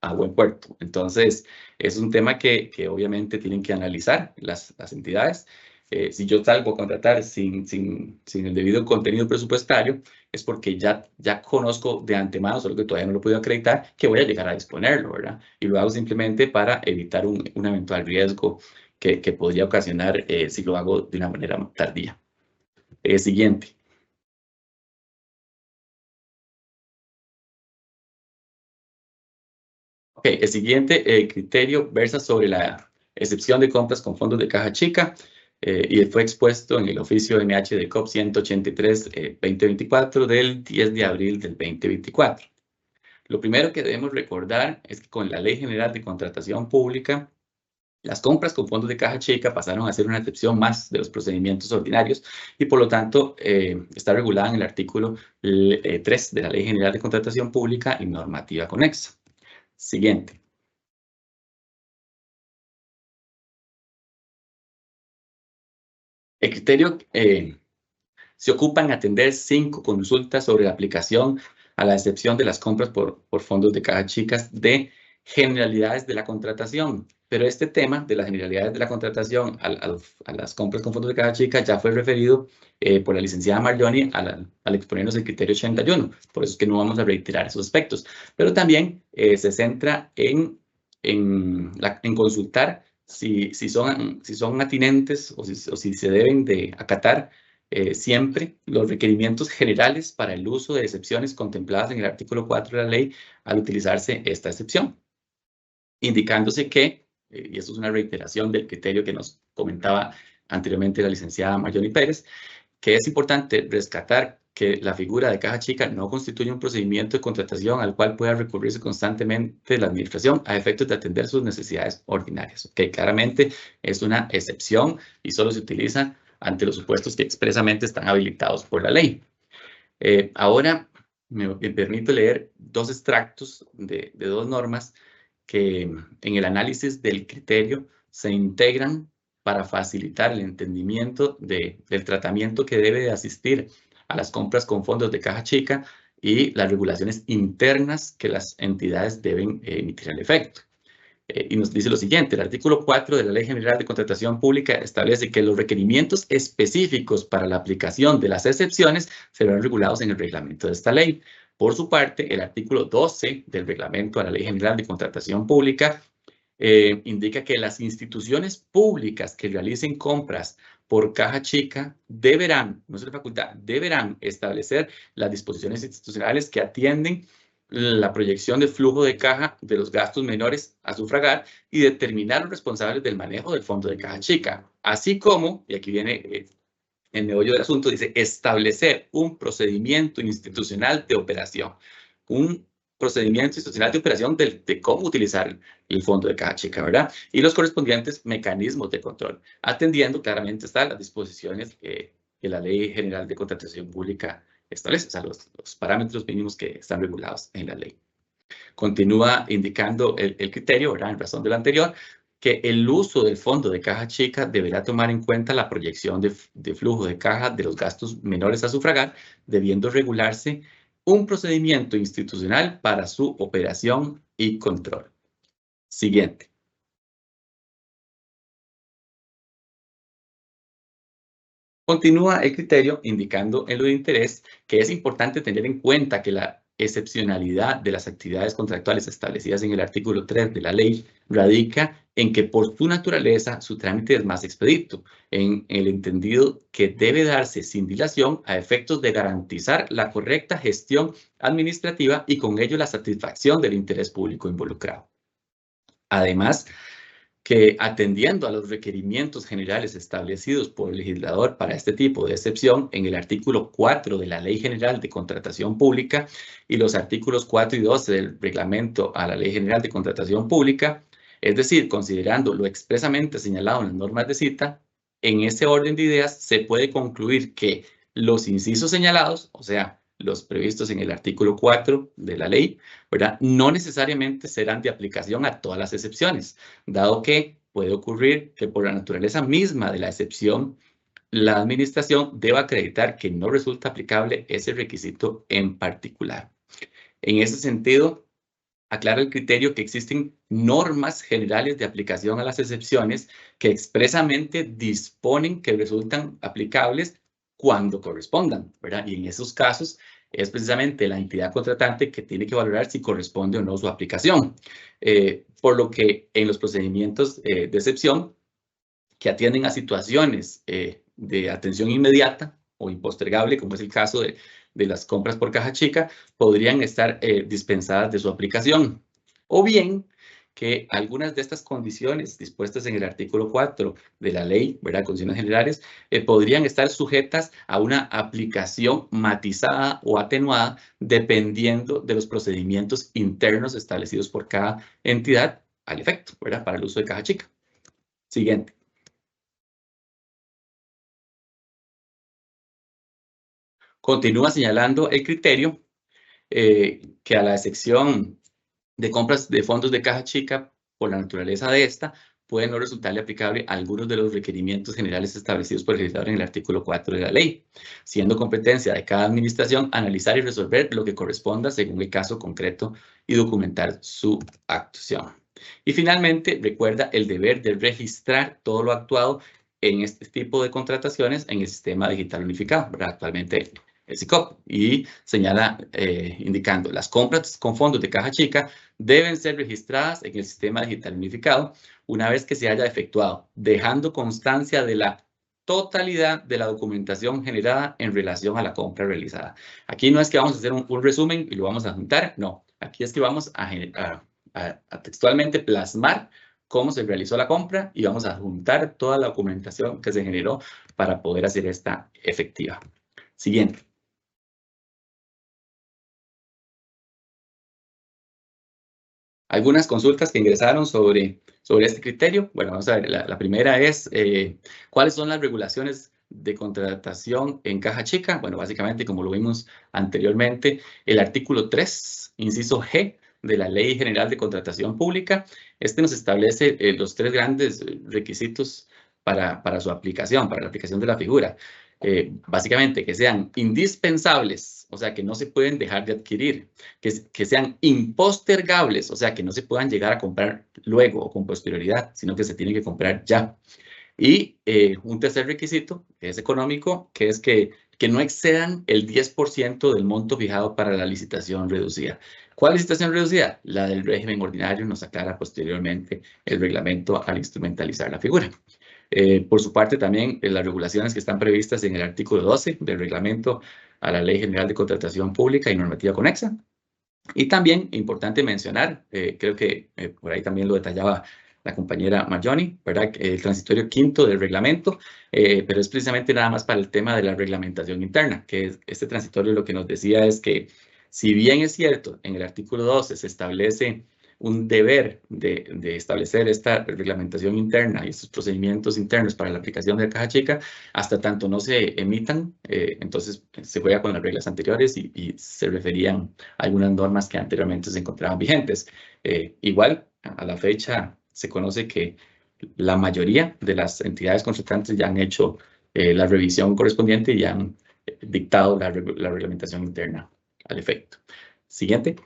Speaker 3: a buen puerto. Entonces, es un tema que obviamente tienen que analizar las entidades. Si yo salgo a contratar sin el debido contenido presupuestario, es porque ya conozco de antemano, solo que todavía no lo he podido acreditar, que voy a llegar a disponerlo, ¿verdad? Y lo hago simplemente para evitar un eventual riesgo que podría ocasionar si lo hago de una manera tardía. Siguiente. Ok, el siguiente criterio versa sobre la excepción de compras con fondos de caja chica y fue expuesto en el oficio NH de COP 183-2024 del 10 de abril del 2024. Lo primero que debemos recordar es que con la Ley General de Contratación Pública, las compras con fondos de caja chica pasaron a ser una excepción más de los procedimientos ordinarios y por lo tanto está regulada en el artículo 3 de la Ley General de Contratación Pública y normativa conexa. Siguiente. El criterio se ocupa en atender 5 consultas sobre la aplicación a la excepción de las compras por fondos de caja chicas de generalidades de la contratación. Pero este tema de las generalidades de la contratación a las compras con fondos de caja chica ya fue referido por la licenciada Marjoni al exponernos el criterio 81. Por eso es que no vamos a reiterar esos aspectos. Pero también se centra en consultar si son atinentes o si se deben de acatar siempre los requerimientos generales para el uso de excepciones contempladas en el artículo 4 de la ley al utilizarse esta excepción, indicándose que, y esto es una reiteración del criterio que nos comentaba anteriormente la licenciada Marjoni Pérez, que es importante rescatar que la figura de caja chica no constituye un procedimiento de contratación al cual pueda recurrirse constantemente la administración a efectos de atender sus necesidades ordinarias. Que claramente es una excepción y solo se utiliza ante los supuestos que expresamente están habilitados por la ley. Ahora me permito leer dos extractos de dos normas que en el análisis del criterio se integran para facilitar el entendimiento del tratamiento que debe de asistir a las compras con fondos de caja chica y las regulaciones internas que las entidades deben emitir al efecto. Y nos dice lo siguiente: el artículo 4 de la Ley General de Contratación Pública establece que los requerimientos específicos para la aplicación de las excepciones serán regulados en el reglamento de esta ley. Por su parte, el artículo 12 del reglamento a la Ley General de Contratación Pública indica que las instituciones públicas que realicen compras por caja chica deberán, no es una facultad, deberán establecer las disposiciones institucionales que atienden la proyección de flujo de caja de los gastos menores a sufragar y determinar los responsables del manejo del fondo de caja chica, así como, y aquí viene el meollo del asunto, dice establecer un procedimiento institucional de operación, un procedimiento institucional de operación de cómo utilizar el fondo de caja chica, ¿verdad? Y los correspondientes mecanismos de control, atendiendo claramente las disposiciones que la Ley General de Contratación Pública establece, o sea, los parámetros mínimos que están regulados en la ley. Continúa indicando el criterio, ¿verdad?, en razón de lo anterior, que el uso del fondo de caja chica deberá tomar en cuenta la proyección de flujo de caja de los gastos menores a sufragar, debiendo regularse un procedimiento institucional para su operación y control. Siguiente. Continúa el criterio indicando en lo de interés que es importante tener en cuenta que la excepcionalidad de las actividades contractuales establecidas en el artículo 3 de la ley radica en que por su naturaleza su trámite es más expedito, en el entendido que debe darse sin dilación a efectos de garantizar la correcta gestión administrativa y con ello la satisfacción del interés público involucrado. Además, que atendiendo a los requerimientos generales establecidos por el legislador para este tipo de excepción en el artículo 4 de la Ley General de Contratación Pública y los artículos 4 y 12 del reglamento a la Ley General de Contratación Pública, es decir, considerando lo expresamente señalado en las normas de cita, en ese orden de ideas se puede concluir que los incisos señalados, o sea, los previstos en el artículo 4 de la ley, ¿verdad?, no necesariamente serán de aplicación a todas las excepciones, dado que puede ocurrir que por la naturaleza misma de la excepción, la administración deba acreditar que no resulta aplicable ese requisito en particular. En ese sentido, aclara el criterio que existen normas generales de aplicación a las excepciones que expresamente disponen que resultan aplicables cuando correspondan, ¿verdad? Y en esos casos es precisamente la entidad contratante que tiene que valorar si corresponde o no su aplicación. Por lo que en los procedimientos de excepción que atienden a situaciones de atención inmediata o impostergable, como es el caso de las compras por caja chica, podrían estar dispensadas de su aplicación. O bien que algunas de estas condiciones dispuestas en el artículo 4 de la ley, ¿verdad?, condiciones generales, podrían estar sujetas a una aplicación matizada o atenuada dependiendo de los procedimientos internos establecidos por cada entidad al efecto, ¿verdad?, para el uso de caja chica. Siguiente. Continúa señalando el criterio que a la excepción de compras de fondos de caja chica, por la naturaleza de esta, puede no resultarle aplicable algunos de los requerimientos generales establecidos por el legislador en el artículo 4 de la ley, siendo competencia de cada administración analizar y resolver lo que corresponda según el caso concreto y documentar su actuación. Y finalmente, recuerda el deber de registrar todo lo actuado en este tipo de contrataciones en el Sistema Digital Unificado, ¿verdad? Actualmente el SICOP, y señala indicando las compras con fondos de caja chica deben ser registradas en el Sistema Digital Unificado una vez que se haya efectuado, dejando constancia de la totalidad de la documentación generada en relación a la compra realizada. Aquí no es que vamos a hacer un resumen y lo vamos a juntar, no. Aquí es que vamos a textualmente plasmar cómo se realizó la compra y vamos a juntar toda la documentación que se generó para poder hacer esta efectiva. Siguiente. Algunas consultas que ingresaron sobre este criterio. Bueno, vamos a ver, la primera es, ¿cuáles son las regulaciones de contratación en caja chica? Bueno, básicamente, como lo vimos anteriormente, el artículo 3, inciso G, de la Ley General de Contratación Pública, nos establece los 3 grandes requisitos para su aplicación, para la aplicación de la figura. Básicamente, que sean indispensables, o sea, que no se pueden dejar de adquirir, que sean impostergables, o sea, que no se puedan llegar a comprar luego o con posterioridad, sino que se tienen que comprar ya. Y un tercer requisito, que es económico, que es que no excedan el 10% del monto fijado para la licitación reducida. ¿Cuál licitación reducida? La del régimen ordinario, nos aclara posteriormente el reglamento al instrumentalizar la figura. Por su parte, también las regulaciones que están previstas en el artículo 12 del reglamento a la Ley General de Contratación Pública y normativa conexa. Y también, importante mencionar, creo que por ahí también lo detallaba la compañera Marjoni, ¿verdad? El transitorio quinto del reglamento, pero es precisamente nada más para el tema de la reglamentación interna, que este transitorio lo que nos decía es que, si bien es cierto, en el artículo 12 se establece un deber de establecer esta reglamentación interna y estos procedimientos internos para la aplicación de la caja chica, hasta tanto no se emitan, entonces se juega con las reglas anteriores y se referían a algunas normas que anteriormente se encontraban vigentes. Igual, a la fecha, se conoce que la mayoría de las entidades contratantes ya han hecho la revisión correspondiente y ya han dictado la reglamentación interna al efecto. Siguiente.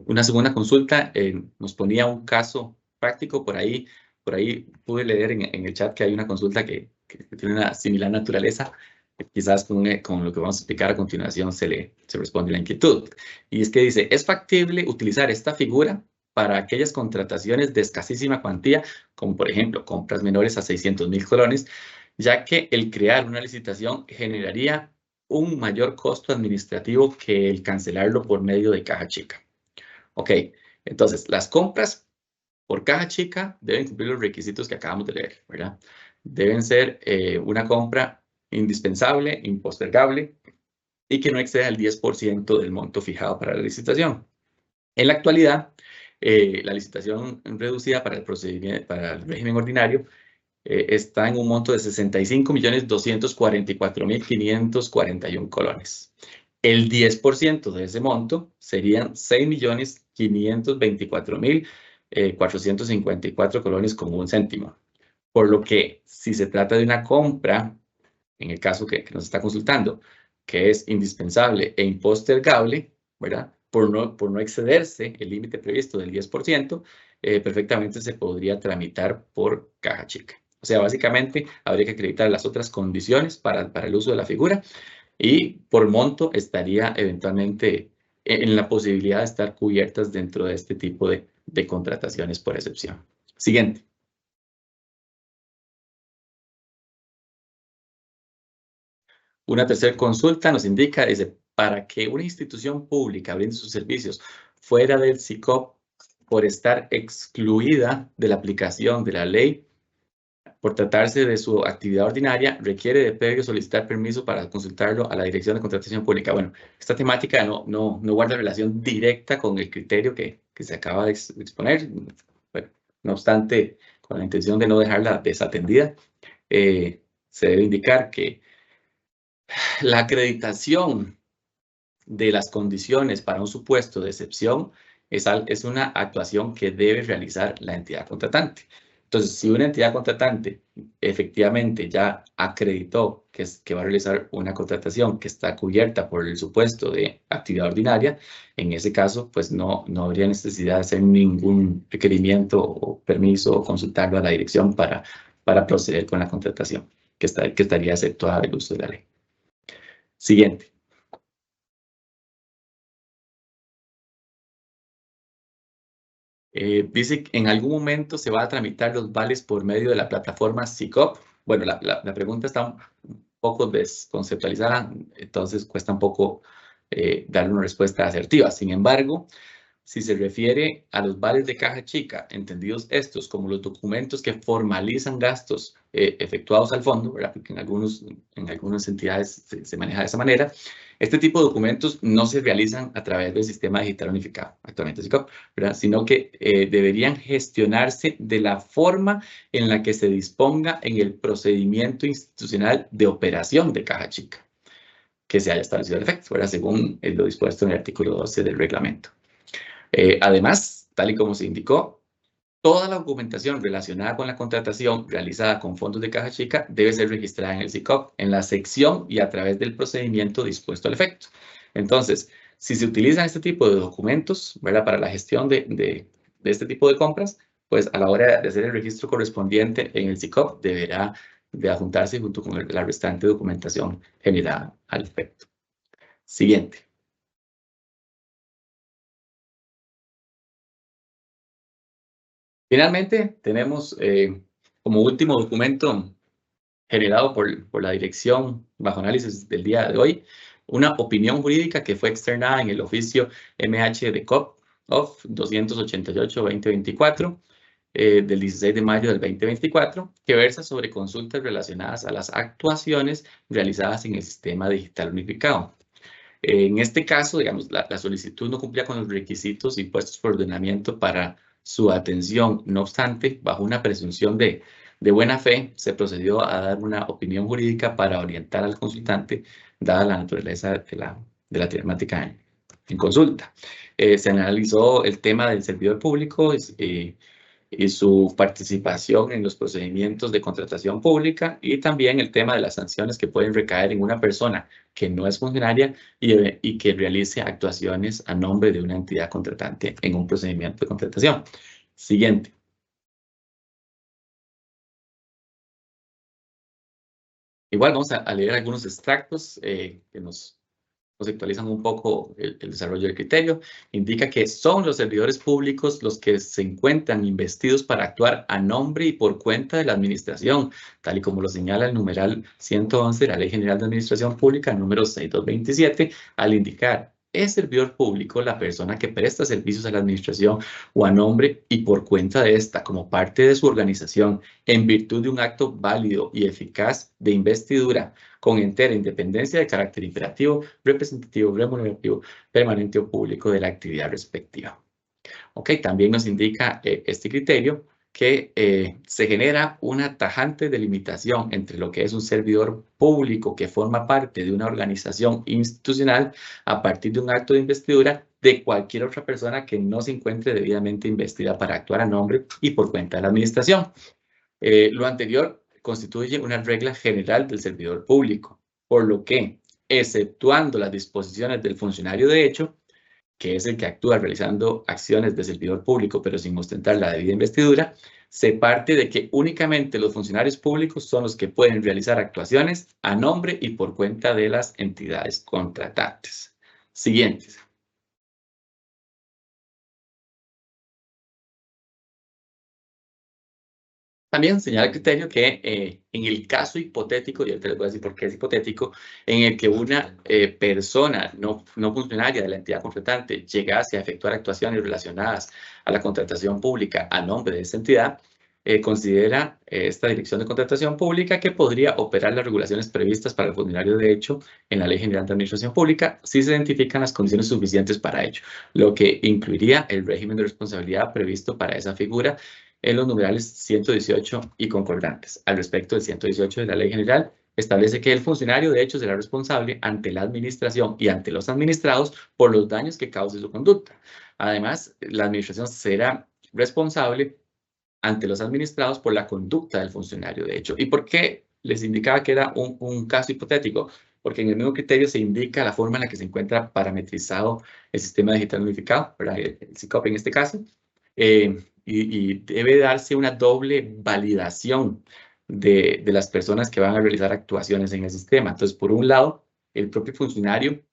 Speaker 3: Una segunda consulta nos ponía un caso práctico. Por ahí pude leer en el chat que hay una consulta que tiene una similar naturaleza. Quizás con lo que vamos a explicar a continuación se responde la inquietud. Y es que dice, ¿es factible utilizar esta figura para aquellas contrataciones de escasísima cuantía, como por ejemplo compras menores a 600,000 colones, ya que el crear una licitación generaría un mayor costo administrativo que el cancelarlo por medio de caja chica? Ok, entonces las compras por caja chica deben cumplir los requisitos que acabamos de leer, ¿verdad? Deben ser una compra indispensable, impostergable y que no exceda el 10% del monto fijado para la licitación. En la actualidad, la licitación reducida para el procedimiento, para el régimen ordinario, está en un monto de 65.244.541 colones. El 10% de ese monto serían 6.524.454 colones con un céntimo. Por lo que, si se trata de una compra, en el caso que nos está consultando, que es indispensable e impostergable, ¿verdad? Por no excederse el límite previsto del 10%, perfectamente se podría tramitar por caja chica. O sea, básicamente habría que acreditar las otras condiciones para el uso de la figura y por monto estaría eventualmente en la posibilidad de estar cubiertas dentro de este tipo de contrataciones por excepción. Siguiente. Una tercera consulta nos indica, dice, para que una institución pública brinde sus servicios fuera del SICOP por estar excluida de la aplicación de la ley, por tratarse de su actividad ordinaria, requiere de previo solicitar permiso para consultarlo a la Dirección de Contratación Pública. Bueno, esta temática no guarda relación directa con el criterio que se acaba de exponer. Bueno, no obstante, con la intención de no dejarla desatendida, se debe indicar que la acreditación de las condiciones para un supuesto de excepción es una actuación que debe realizar la entidad contratante. Entonces, si una entidad contratante efectivamente ya acreditó que va a realizar una contratación que está cubierta por el supuesto de actividad ordinaria, en ese caso, pues no habría necesidad de hacer ningún requerimiento o permiso o consultarlo a la dirección para proceder con la contratación, que estaría exceptuada del uso de la ley. Siguiente. Dice que en algún momento se va a tramitar los vales por medio de la plataforma SICOP. Bueno, la pregunta está un poco desconceptualizada, entonces cuesta un poco darle una respuesta asertiva. Sin embargo, si se refiere a los vales de caja chica, entendidos estos como los documentos que formalizan gastos efectuados al fondo, ¿verdad? Porque en algunas entidades se maneja de esa manera, este tipo de documentos no se realizan a través del sistema digital unificado, actualmente SICOP, ¿verdad? Sino que deberían gestionarse de la forma en la que se disponga en el procedimiento institucional de operación de caja chica, que se haya establecido al efecto, ¿verdad? Según lo dispuesto en el artículo 12 del reglamento. Además, tal y como se indicó, toda la documentación relacionada con la contratación realizada con fondos de caja chica debe ser registrada en el SICOP, en la sección y a través del procedimiento dispuesto al efecto. Entonces, si se utilizan este tipo de documentos, ¿verdad? Para la gestión de este tipo de compras, pues a la hora de hacer el registro correspondiente en el SICOP deberá de adjuntarse junto con la restante documentación generada al efecto. Siguiente. Finalmente, tenemos como último documento generado por la dirección bajo análisis del día de hoy, una opinión jurídica que fue externada en el oficio MH de COP of 288-2024 del 16 de mayo del 2024, que versa sobre consultas relacionadas a las actuaciones realizadas en el sistema digital unificado. En este caso, digamos, la solicitud no cumplía con los requisitos impuestos por ordenamiento para su atención. No obstante, bajo una presunción de buena fe, se procedió a dar una opinión jurídica para orientar al consultante, dada la naturaleza de la temática en consulta. Se analizó el tema del servidor público y su participación en los procedimientos de contratación pública y también el tema de las sanciones que pueden recaer en una persona que no es funcionaria y que realice actuaciones a nombre de una entidad contratante en un procedimiento de contratación. Siguiente. Igual vamos a leer algunos extractos que nos conceptualizan un poco el desarrollo del criterio. Indica que son los servidores públicos los que se encuentran investidos para actuar a nombre y por cuenta de la administración, tal y como lo señala el numeral 111 de la Ley General de Administración Pública, número 6227, al indicar: es servidor público la persona que presta servicios a la administración o a nombre y por cuenta de esta como parte de su organización en virtud de un acto válido y eficaz de investidura con entera independencia de carácter imperativo, representativo, remunerativo, permanente o público de la actividad respectiva. Ok, también nos indica este criterio que se genera una tajante delimitación entre lo que es un servidor público que forma parte de una organización institucional a partir de un acto de investidura de cualquier otra persona que no se encuentre debidamente investida para actuar a nombre y por cuenta de la administración. Lo anterior constituye una regla general del servidor público, por lo que, exceptuando las disposiciones del funcionario de hecho, que es el que actúa realizando acciones de servidor público, pero sin ostentar la debida investidura, se parte de que únicamente los funcionarios públicos son los que pueden realizar actuaciones a nombre y por cuenta de las entidades contratantes. Siguientes. También señala el criterio que en el caso hipotético, y ahorita les voy a decir por qué es hipotético, en el que una persona no funcionaria de la entidad contratante llegase a efectuar actuaciones relacionadas a la contratación pública a nombre de esta entidad, considera esta Dirección de Contratación Pública que podría operar las regulaciones previstas para el funcionario de hecho en la Ley General de Administración Pública si se identifican las condiciones suficientes para ello, lo que incluiría el régimen de responsabilidad previsto para esa figura en los numerales 118 y concordantes, al respecto del 118 de la Ley General establece que el funcionario, de hecho, será responsable ante la administración y ante los administrados por los daños que cause su conducta. Además, la administración será responsable ante los administrados por la conducta del funcionario, de hecho. ¿Y por qué les indicaba que era un caso hipotético? Porque en el mismo criterio se indica la forma en la que se encuentra parametrizado el sistema digital unificado, ¿verdad? El SICOP en este caso, y debe darse una doble validación de las personas que van a realizar actuaciones en el sistema. Entonces, por un lado, el propio funcionario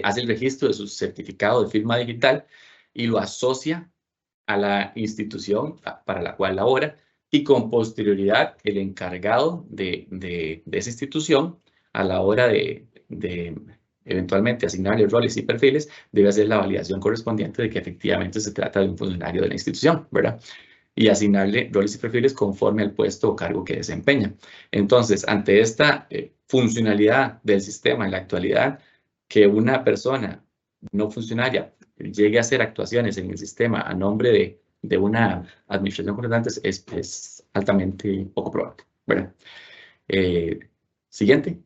Speaker 3: hace el registro de su certificado de firma digital y lo asocia a la institución para la cual labora, y con posterioridad el encargado de esa institución, a la hora de eventualmente asignarle roles y perfiles, debe hacer la validación correspondiente de que efectivamente se trata de un funcionario de la institución, ¿verdad? Y asignarle roles y perfiles conforme al puesto o cargo que desempeña. Entonces, ante esta funcionalidad del sistema en la actualidad, que una persona no funcionaria llegue a hacer actuaciones en el sistema a nombre de una administración contratante es altamente poco probable. Bueno, siguiente.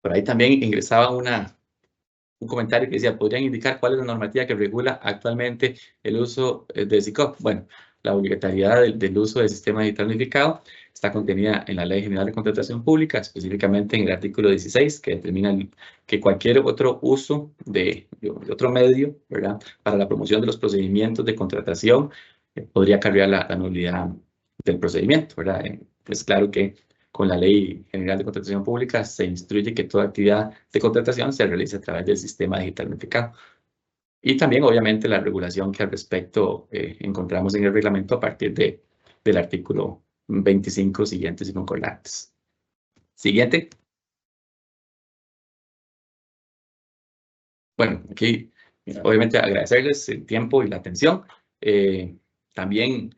Speaker 3: Por ahí también ingresaba un comentario que decía, ¿podrían indicar cuál es la normativa que regula actualmente el uso de SICOP? Bueno, la obligatoriedad del uso del sistema digital unificado está contenida en la Ley General de Contratación Pública, específicamente en el artículo 16, que determina que cualquier otro uso de otro medio, ¿verdad?, para la promoción de los procedimientos de contratación podría acarrear la nulidad del procedimiento, ¿verdad? Es claro que con la Ley General de Contratación Pública se instruye que toda actividad de contratación se realice a través del sistema digital unificado. Y también, obviamente, la regulación que al respecto encontramos en el reglamento a partir del artículo 25 siguientes y concordantes. Siguiente. Bueno, aquí, obviamente, agradecerles el tiempo y la atención. También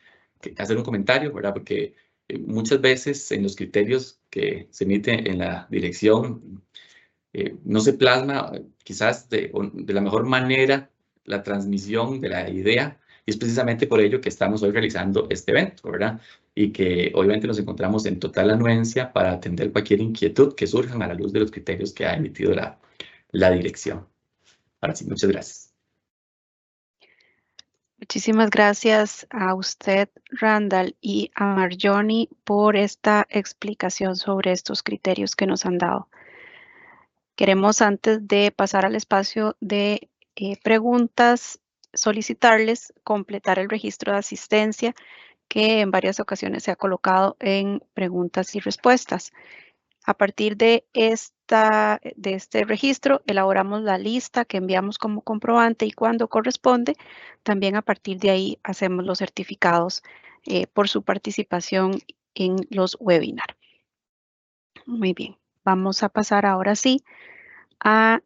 Speaker 3: hacer un comentario, ¿verdad? Porque muchas veces en los criterios que se emiten en la dirección no se plasma quizás de la mejor manera la transmisión de la idea, y es precisamente por ello que estamos hoy realizando este evento, ¿verdad? Y que obviamente nos encontramos en total anuencia para atender cualquier inquietud que surjan a la luz de los criterios que ha emitido la dirección. Ahora sí, muchas gracias.
Speaker 1: Muchísimas gracias a usted, Randall, y a Marjoni por esta explicación sobre estos criterios que nos han dado. Queremos, antes de pasar al espacio de preguntas, solicitarles completar el registro de asistencia que en varias ocasiones se ha colocado en preguntas y respuestas. A partir de este registro, elaboramos la lista que enviamos como comprobante y cuando corresponde, también a partir de ahí hacemos los certificados por su participación en los webinars. Muy bien, vamos a pasar ahora sí a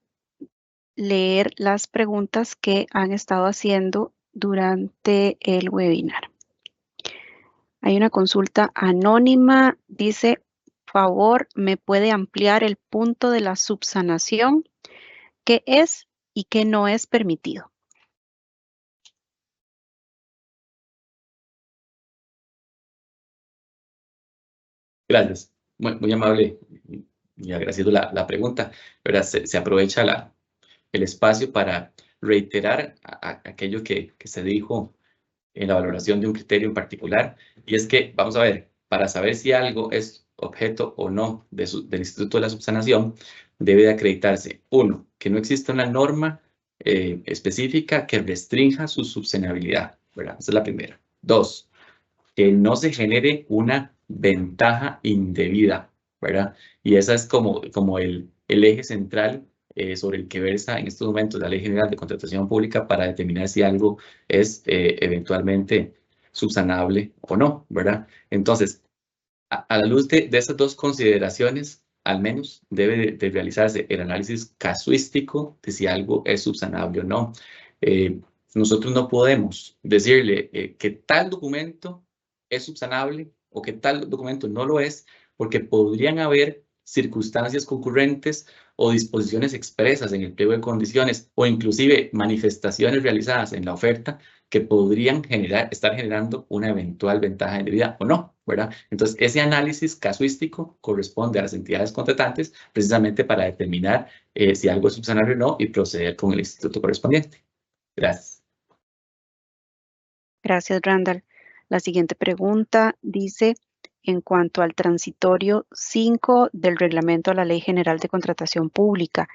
Speaker 1: leer las preguntas que han estado haciendo durante el webinar. Hay una consulta anónima, dice, favor, ¿me puede ampliar el punto de la subsanación? ¿Qué es y qué no es permitido?
Speaker 3: Gracias. Muy amable y agradecido la pregunta. ¿Verdad? Se aprovecha el espacio para reiterar aquello que se dijo en la valoración de un criterio en particular, y es que, vamos a ver, para saber si algo es objeto o no del Instituto de la Subsanación, debe de acreditarse, uno, que no existe una norma específica que restrinja su subsanabilidad, ¿verdad? Esa es la primera. Dos, que no se genere una ventaja indebida, ¿verdad? Y esa es como el eje central sobre el que versa en estos momentos la Ley General de Contratación Pública para determinar si algo es eventualmente subsanable o no, ¿verdad? Entonces, a la luz de esas dos consideraciones, al menos debe de realizarse el análisis casuístico de si algo es subsanable o no. Nosotros no podemos decirle que tal documento es subsanable o que tal documento no lo es, porque podrían haber circunstancias concurrentes o disposiciones expresas en el pliego de condiciones o inclusive manifestaciones realizadas en la oferta que podrían estar generando una eventual ventaja indebida o no, ¿verdad? Entonces, ese análisis casuístico corresponde a las entidades contratantes precisamente para determinar si algo es subsanario o no y proceder con el instituto correspondiente. Gracias.
Speaker 1: Gracias, Randall. La siguiente pregunta dice, en cuanto al transitorio 5 del reglamento a la Ley General de Contratación Pública,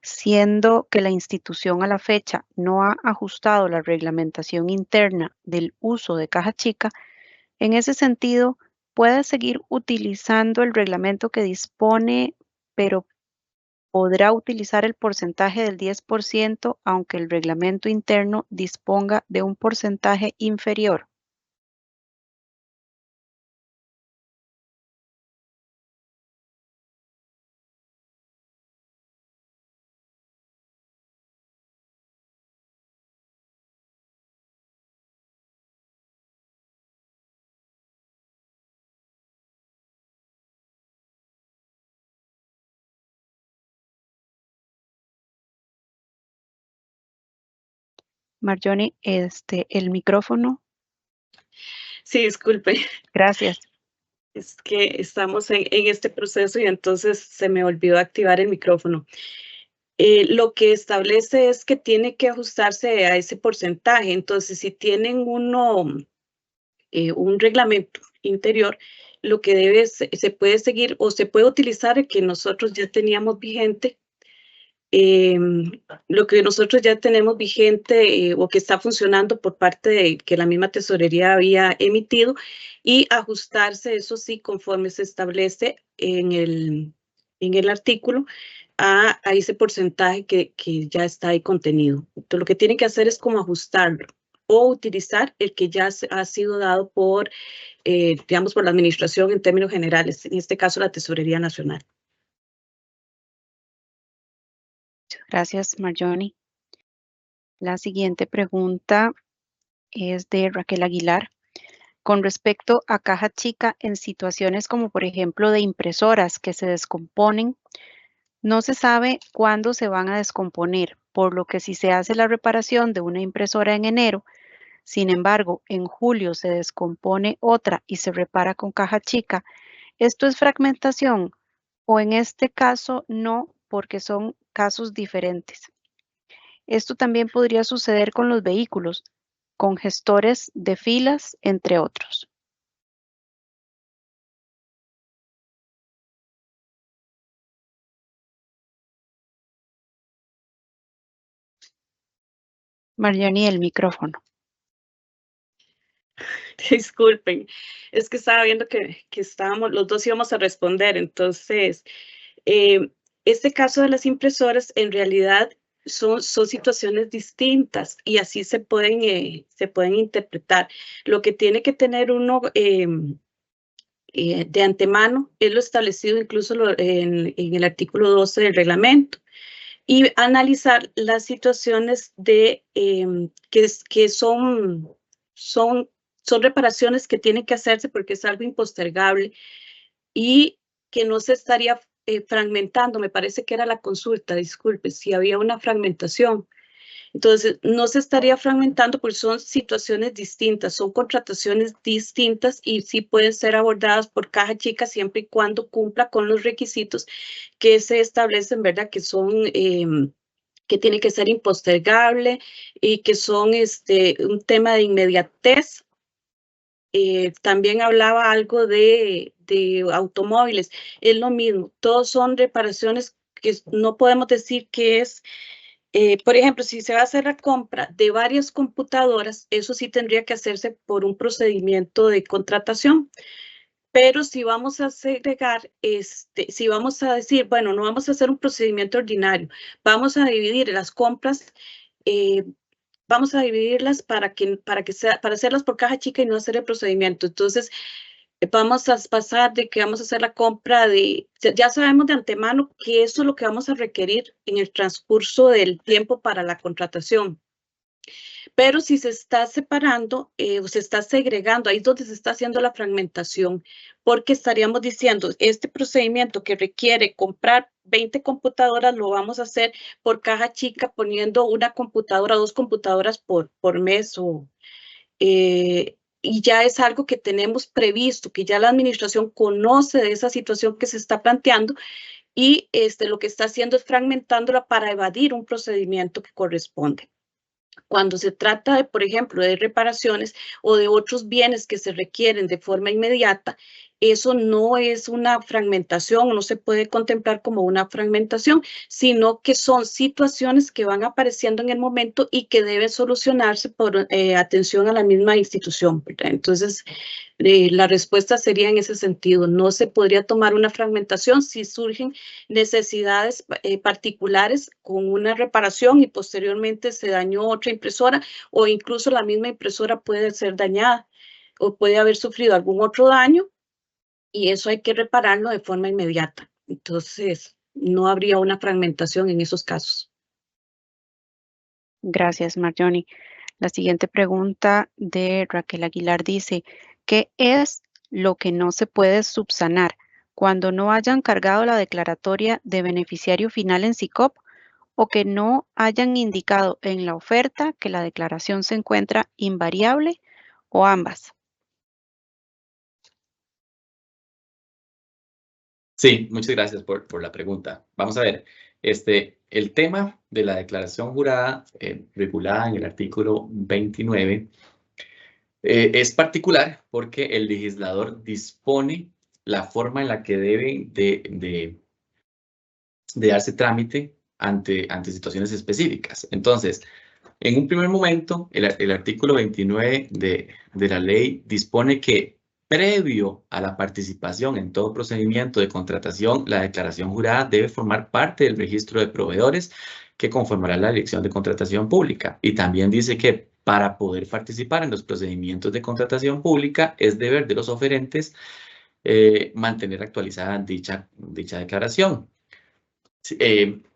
Speaker 1: siendo que la institución a la fecha no ha ajustado la reglamentación interna del uso de caja chica, en ese sentido, puede seguir utilizando el reglamento que dispone, pero podrá utilizar el porcentaje del 10%, aunque el reglamento interno disponga de un porcentaje inferior. Marjorie, el micrófono.
Speaker 2: Sí, disculpe.
Speaker 1: Gracias.
Speaker 2: Es que estamos en este proceso y entonces se me olvidó activar el micrófono. Lo que establece es que tiene que ajustarse a ese porcentaje. Entonces, si tienen un reglamento interior, lo que se puede seguir o se puede utilizar el que nosotros ya teníamos vigente, lo que nosotros ya tenemos vigente o que está funcionando por parte de que la misma tesorería había emitido y ajustarse, eso sí, conforme se establece en el artículo a ese porcentaje que ya está ahí contenido. Entonces, lo que tienen que hacer es como ajustarlo o utilizar el que ya ha sido dado por, digamos, por la administración en términos generales, en este caso la Tesorería Nacional.
Speaker 1: Gracias, Marjorie. La siguiente pregunta es de Raquel Aguilar. Con respecto a caja chica en situaciones como por ejemplo de impresoras que se descomponen, no se sabe cuándo se van a descomponer, por lo que si se hace la reparación de una impresora en enero, sin embargo, en julio se descompone otra y se repara con caja chica, ¿esto es fragmentación? O en este caso no, porque son casos diferentes. Esto también podría suceder con los vehículos, con gestores de filas, entre otros. Marjorie, el micrófono.
Speaker 2: Disculpen, es que estaba viendo que los dos íbamos a responder. Entonces, este caso de las impresoras en realidad son situaciones distintas y así se pueden interpretar. Lo que tiene que tener uno de antemano es lo establecido incluso en el artículo 12 del reglamento y analizar las situaciones que son reparaciones que tienen que hacerse porque es algo impostergable y que no se estaría fragmentando. Me parece que era la consulta, disculpe, si había una fragmentación. Entonces, no se estaría fragmentando porque son situaciones distintas, son contrataciones distintas y sí pueden ser abordadas por caja chica siempre y cuando cumpla con los requisitos que se establecen, ¿verdad? Que son, que tiene que ser impostergable y que son un tema de inmediatez. También hablaba algo de automóviles, es lo mismo, todos son reparaciones que no podemos decir que es, por ejemplo, si se va a hacer la compra de varias computadoras, eso sí tendría que hacerse por un procedimiento de contratación. Pero si vamos a segregar, si vamos a decir, bueno, no vamos a hacer un procedimiento ordinario, vamos a dividir las compras, vamos a dividirlas para hacerlas por caja chica y no hacer el procedimiento. Entonces, vamos a pasar de que vamos a hacer la compra ya sabemos de antemano que eso es lo que vamos a requerir en el transcurso del tiempo para la contratación. Pero si se está separando o se está segregando, ahí es donde se está haciendo la fragmentación, porque estaríamos diciendo, este procedimiento que requiere comprar 20 computadoras, lo vamos a hacer por caja chica, poniendo una computadora, 2 computadoras por mes, y ya es algo que tenemos previsto, que ya la administración conoce de esa situación que se está planteando, y lo que está haciendo es fragmentándola para evadir un procedimiento que corresponde. Cuando se trata de, por ejemplo, de reparaciones o de otros bienes que se requieren de forma inmediata, eso no es una fragmentación, no se puede contemplar como una fragmentación, sino que son situaciones que van apareciendo en el momento y que deben solucionarse por atención a la misma institución, ¿verdad? Entonces, la respuesta sería en ese sentido. No se podría tomar una fragmentación si surgen necesidades particulares con una reparación y posteriormente se dañó otra impresora, o incluso la misma impresora puede ser dañada o puede haber sufrido algún otro daño y eso hay que repararlo de forma inmediata. Entonces, no habría una fragmentación en esos casos.
Speaker 1: Gracias, Marjonie. La siguiente pregunta de Raquel Aguilar dice, ¿qué es lo que no se puede subsanar cuando no hayan cargado la declaratoria de beneficiario final en SICOP o que no hayan indicado en la oferta que la declaración se encuentra invariable o ambas?
Speaker 3: Sí, muchas gracias por la pregunta. Vamos a ver, el tema de la declaración jurada regulada en el artículo 29 es particular porque el legislador dispone la forma en la que debe de darse trámite ante situaciones específicas. Entonces, en un primer momento, el artículo 29 de la ley dispone que previo a la participación en todo procedimiento de contratación, la declaración jurada debe formar parte del registro de proveedores que conformará la Dirección de Contratación Pública. Y también dice que para poder participar en los procedimientos de contratación pública es deber de los oferentes mantener actualizada dicha declaración.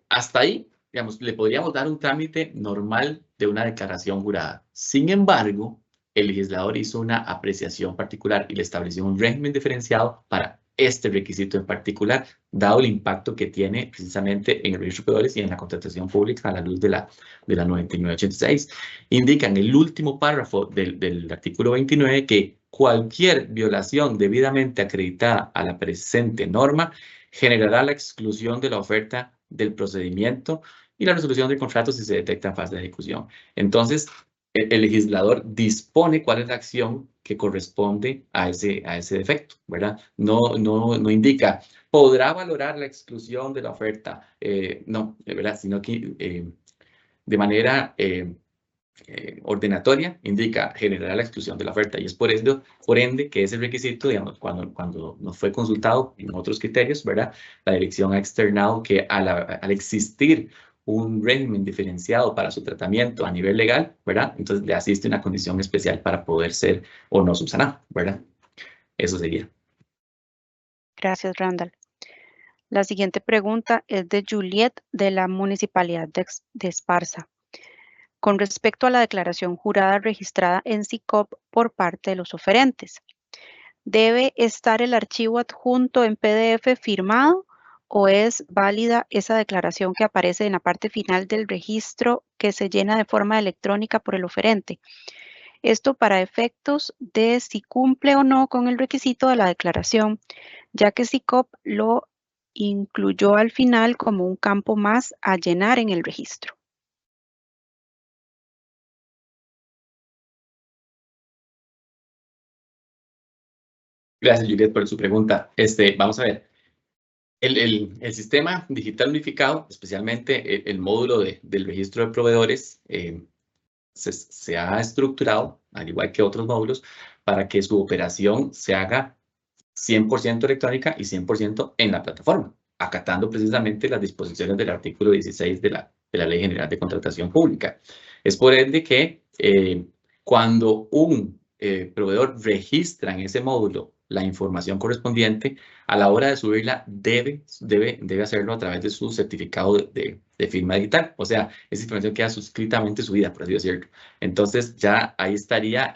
Speaker 3: Hasta ahí, digamos, le podríamos dar un trámite normal de una declaración jurada. Sin embargo, el legislador hizo una apreciación particular y le estableció un régimen diferenciado para este requisito en particular, dado el impacto que tiene precisamente en el registro de proveedores y en la contratación pública a la luz de la 9986. Indica en el último párrafo del artículo 29 que cualquier violación debidamente acreditada a la presente norma generará la exclusión de la oferta del procedimiento y la resolución del contrato si se detecta en fase de ejecución. Entonces, el legislador dispone cuál es la acción que corresponde a ese defecto, ¿verdad? No indica, podrá valorar la exclusión de la oferta, no, ¿verdad? Sino que de manera ordenatoria indica generar la exclusión de la oferta y es por ende que ese requisito, digamos, cuando nos fue consultado en otros criterios, ¿verdad? La dirección ha externado que al existir un régimen diferenciado para su tratamiento a nivel legal, ¿verdad? Entonces le asiste una condición especial para poder ser o no subsanado, ¿verdad? Eso sería.
Speaker 1: Gracias, Randall. La siguiente pregunta es de Juliet de la Municipalidad de Esparza. Con respecto a la declaración jurada registrada en SICOP por parte de los oferentes, ¿debe estar el archivo adjunto en PDF firmado o es válida esa declaración que aparece en la parte final del registro que se llena de forma electrónica por el oferente? Esto para efectos de si cumple o no con el requisito de la declaración, ya que SICOP lo incluyó al final como un campo más a llenar en el registro.
Speaker 3: Gracias, Juliet, por su pregunta. Vamos a ver. El sistema digital unificado, especialmente el módulo del registro de proveedores, se ha estructurado, al igual que otros módulos, para que su operación se haga 100% electrónica y 100% en la plataforma, acatando precisamente las disposiciones del artículo 16 de la Ley General de Contratación Pública. Es por ende que cuando un proveedor registra en ese módulo la información correspondiente, a la hora de subirla debe hacerlo a través de su certificado de firma digital. O sea, esa información queda suscriptamente subida, por así decirlo. Entonces ya ahí estaría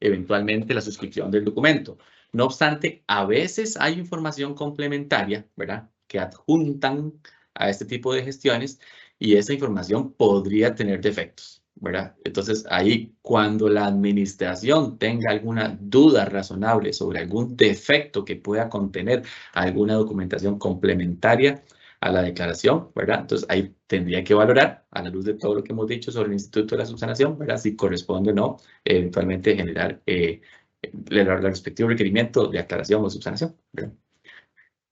Speaker 3: eventualmente la suscripción del documento. No obstante, a veces hay información complementaria, ¿verdad?, que adjuntan a este tipo de gestiones y esa información podría tener defectos, ¿verdad? Entonces, ahí cuando la administración tenga alguna duda razonable sobre algún defecto que pueda contener alguna documentación complementaria a la declaración, ¿verdad? Entonces, ahí tendría que valorar, a la luz de todo lo que hemos dicho sobre el Instituto de la Subsanación, ¿verdad?, si corresponde o no eventualmente generar el respectivo requerimiento de aclaración o subsanación, ¿verdad?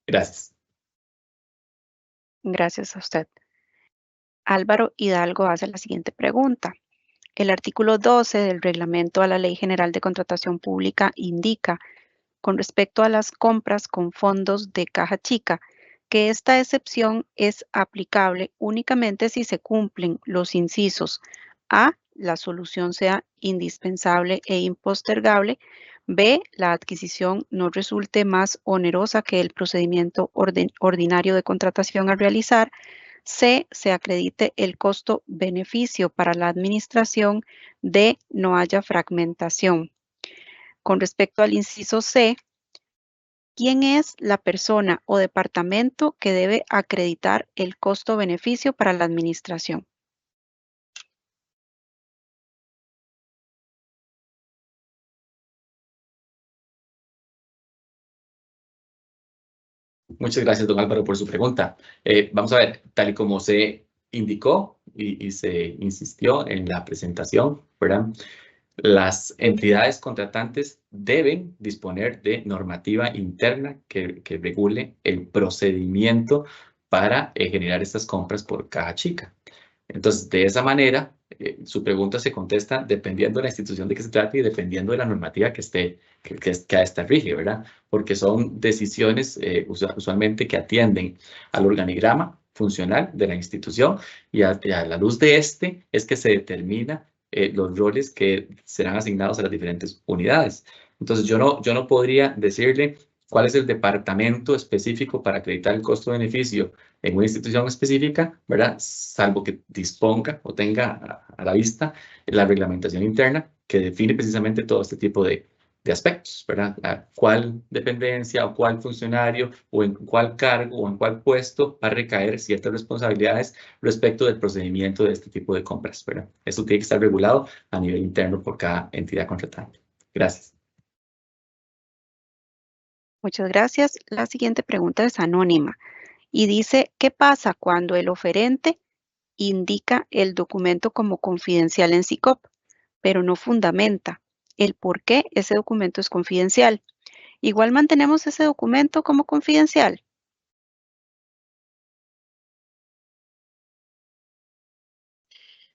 Speaker 3: Gracias.
Speaker 1: Gracias a usted. Álvaro Hidalgo hace la siguiente pregunta. El artículo 12 del Reglamento a la Ley General de Contratación Pública indica, con respecto a las compras con fondos de caja chica, que esta excepción es aplicable únicamente si se cumplen los incisos A, la solución sea indispensable e impostergable; B, la adquisición no resulte más onerosa que el procedimiento ordinario de contratación a realizar; C, se acredite el costo-beneficio para la administración; D, no haya fragmentación. Con respecto al inciso C, ¿quién es la persona o departamento que debe acreditar el costo-beneficio para la administración?
Speaker 3: Muchas gracias, don Álvaro, por su pregunta. Vamos a ver, tal y como se indicó y se insistió en la presentación, ¿verdad?, las entidades contratantes deben disponer de normativa interna que regule el procedimiento para generar estas compras por caja chica. Entonces, de esa manera, su pregunta se contesta dependiendo de la institución de que se trate y dependiendo de la normativa que a esta rige, ¿verdad? Porque son decisiones usualmente que atienden al organigrama funcional de la institución y a la luz de este es que se determina los roles que serán asignados a las diferentes unidades. Entonces, yo no podría decirle cuál es el departamento específico para acreditar el costo-beneficio en una institución específica, ¿verdad?, salvo que disponga o tenga a la vista la reglamentación interna que define precisamente todo este tipo de aspectos, ¿verdad? A cuál dependencia o cuál funcionario o en cuál cargo o en cuál puesto va a recaer ciertas responsabilidades respecto del procedimiento de este tipo de compras, ¿verdad? Esto tiene que estar regulado a nivel interno por cada entidad contratante. Gracias.
Speaker 1: Muchas gracias. La siguiente pregunta es anónima y dice, ¿qué pasa cuando el oferente indica el documento como confidencial en SICOP, pero no fundamenta el por qué ese documento es confidencial? ¿Igual mantenemos ese documento como confidencial?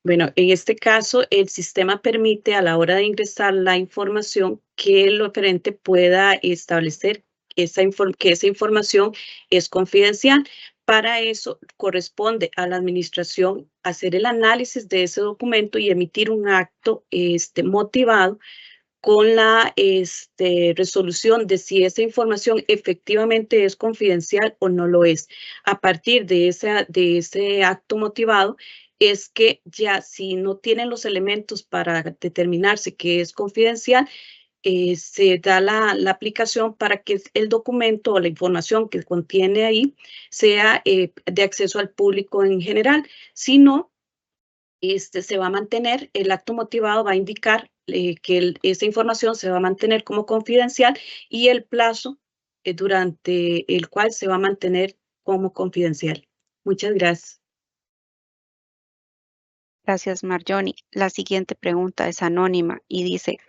Speaker 2: Bueno, en este caso, el sistema permite a la hora de ingresar la información que el oferente pueda establecer que esa información es confidencial. Para eso corresponde a la administración hacer el análisis de ese documento y emitir un acto motivado con la resolución de si esa información efectivamente es confidencial o no lo es. A partir de ese acto motivado es que ya si no tienen los elementos para determinarse que es confidencial, se da la aplicación para que el documento o la información que contiene ahí sea de acceso al público en general. Si no, se va a mantener, el acto motivado va a indicar que esa información se va a mantener como confidencial y el plazo durante el cual se va a mantener como confidencial. Muchas gracias.
Speaker 1: Gracias, Marjoni. La siguiente pregunta es anónima y dice,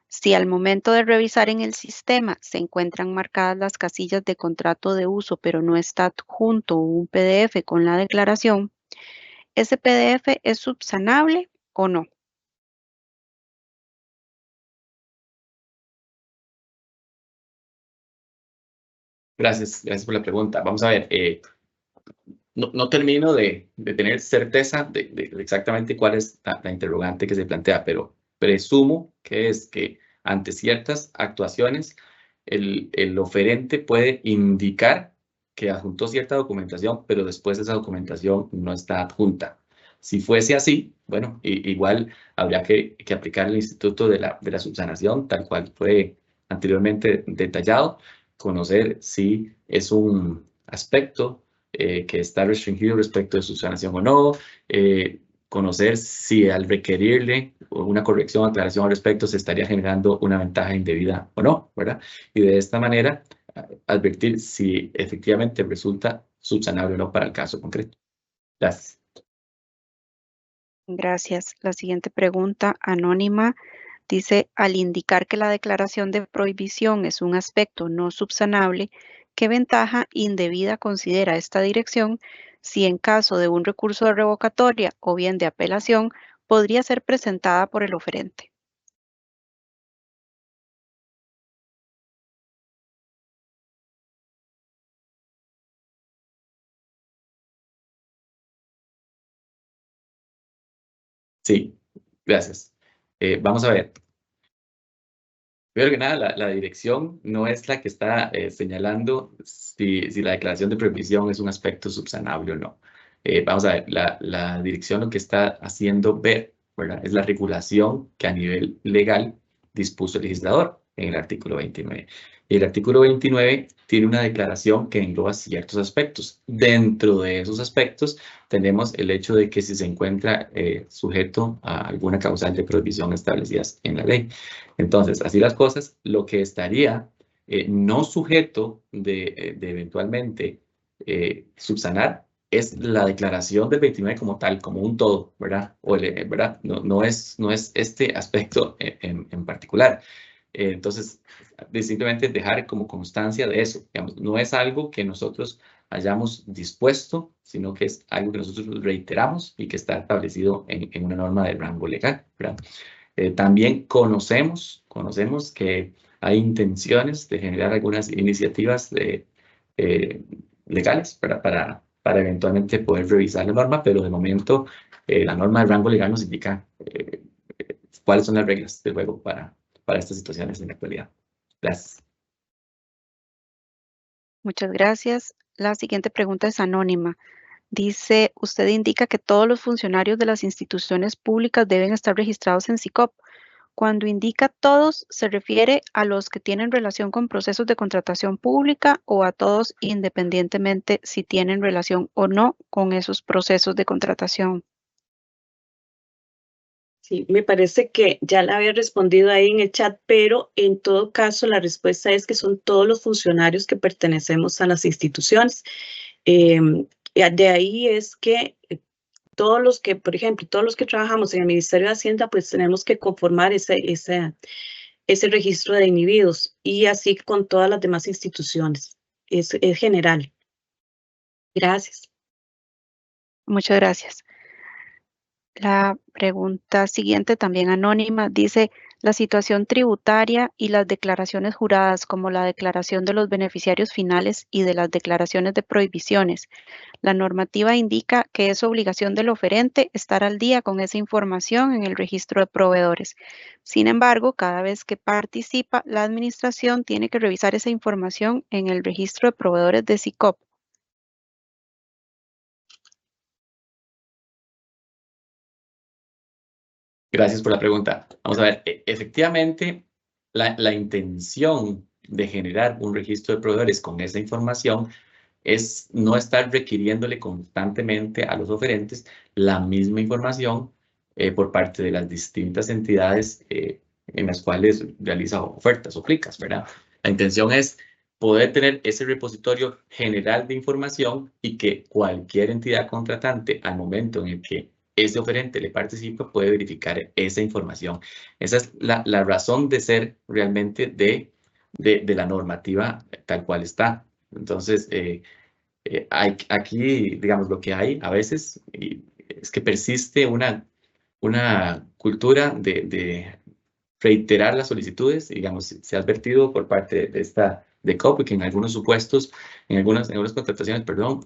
Speaker 1: si al momento de revisar en el sistema se encuentran marcadas las casillas de contrato de uso, pero no está adjunto un PDF con la declaración, ¿ese PDF es subsanable o no?
Speaker 3: Gracias por la pregunta. Vamos a ver, no termino de tener certeza de exactamente cuál es la interrogante que se plantea, pero presumo que es que ante ciertas actuaciones el oferente puede indicar que adjuntó cierta documentación, pero después esa documentación no está adjunta. Si fuese así, bueno, igual habría que aplicar el instituto de la subsanación, tal cual fue anteriormente detallado, conocer si es un aspecto que está restringido respecto de subsanación o no, conocer si al requerirle una corrección o aclaración al respecto se estaría generando una ventaja indebida o no, ¿verdad? Y de esta manera advertir si efectivamente resulta subsanable o no para el caso concreto. Gracias.
Speaker 1: Gracias. La siguiente pregunta, anónima, dice, al indicar que la declaración de prohibición es un aspecto no subsanable, ¿qué ventaja indebida considera esta dirección si en caso de un recurso de revocatoria o bien de apelación podría ser presentada por el oferente?
Speaker 3: Sí, gracias. Vamos a ver. Primero que nada, la dirección no es la que está señalando si la declaración de prohibición es un aspecto subsanable o no. Vamos a ver, la dirección lo que está haciendo ver, ¿verdad? Es la regulación que a nivel legal dispuso el legislador en el artículo 29. Y el artículo 29 tiene una declaración que engloba ciertos aspectos. Dentro de esos aspectos tenemos el hecho de que si se encuentra sujeto a alguna causal de prohibición establecidas en la ley. Entonces, así las cosas, lo que estaría no sujeto de eventualmente subsanar es la declaración del 29 como tal, como un todo, ¿verdad? ¿Verdad? No es este aspecto en particular. Entonces, simplemente dejar como constancia de eso. Digamos, no es algo que nosotros hayamos dispuesto, sino que es algo que nosotros reiteramos y que está establecido en una norma de rango legal, ¿verdad? También conocemos que hay intenciones de generar algunas iniciativas legales para eventualmente poder revisar la norma, pero de momento la norma de rango legal nos indica cuáles son las reglas del juego para estas situaciones en la actualidad. Gracias.
Speaker 1: Muchas gracias. La siguiente pregunta es anónima. Dice, usted indica que todos los funcionarios de las instituciones públicas deben estar registrados en SICOP. Cuando indica todos, ¿se refiere a los que tienen relación con procesos de contratación pública o a todos independientemente si tienen relación o no con esos procesos de contratación?
Speaker 2: Sí, me parece que ya la había respondido ahí en el chat, pero en todo caso la respuesta es que son todos los funcionarios que pertenecemos a las instituciones. De ahí es que todos los que, por ejemplo, todos los que trabajamos en el Ministerio de Hacienda, pues tenemos que conformar ese registro de individuos y así con todas las demás instituciones. Es general. Gracias.
Speaker 1: Muchas gracias. La pregunta siguiente, también anónima, dice, la situación tributaria y las declaraciones juradas, como la declaración de los beneficiarios finales y de las declaraciones de prohibiciones. La normativa indica que es obligación del oferente estar al día con esa información en el registro de proveedores. Sin embargo, cada vez que participa, la administración tiene que revisar esa información en el registro de proveedores de SICOP.
Speaker 3: Gracias por la pregunta. Vamos a ver, efectivamente, la intención de generar un registro de proveedores con esa información es no estar requiriéndole constantemente a los oferentes la misma información por parte de las distintas entidades en las cuales realiza ofertas o plicas, ¿verdad? La intención es poder tener ese repositorio general de información y que cualquier entidad contratante, al momento en el que ese oferente le participa, puede verificar esa información. Esa es la razón de ser realmente de la normativa tal cual está. Entonces, aquí, digamos, lo que hay a veces es que persiste una cultura de reiterar las solicitudes. Digamos, se ha advertido por parte de COP que en algunos supuestos, en algunas contrataciones, perdón,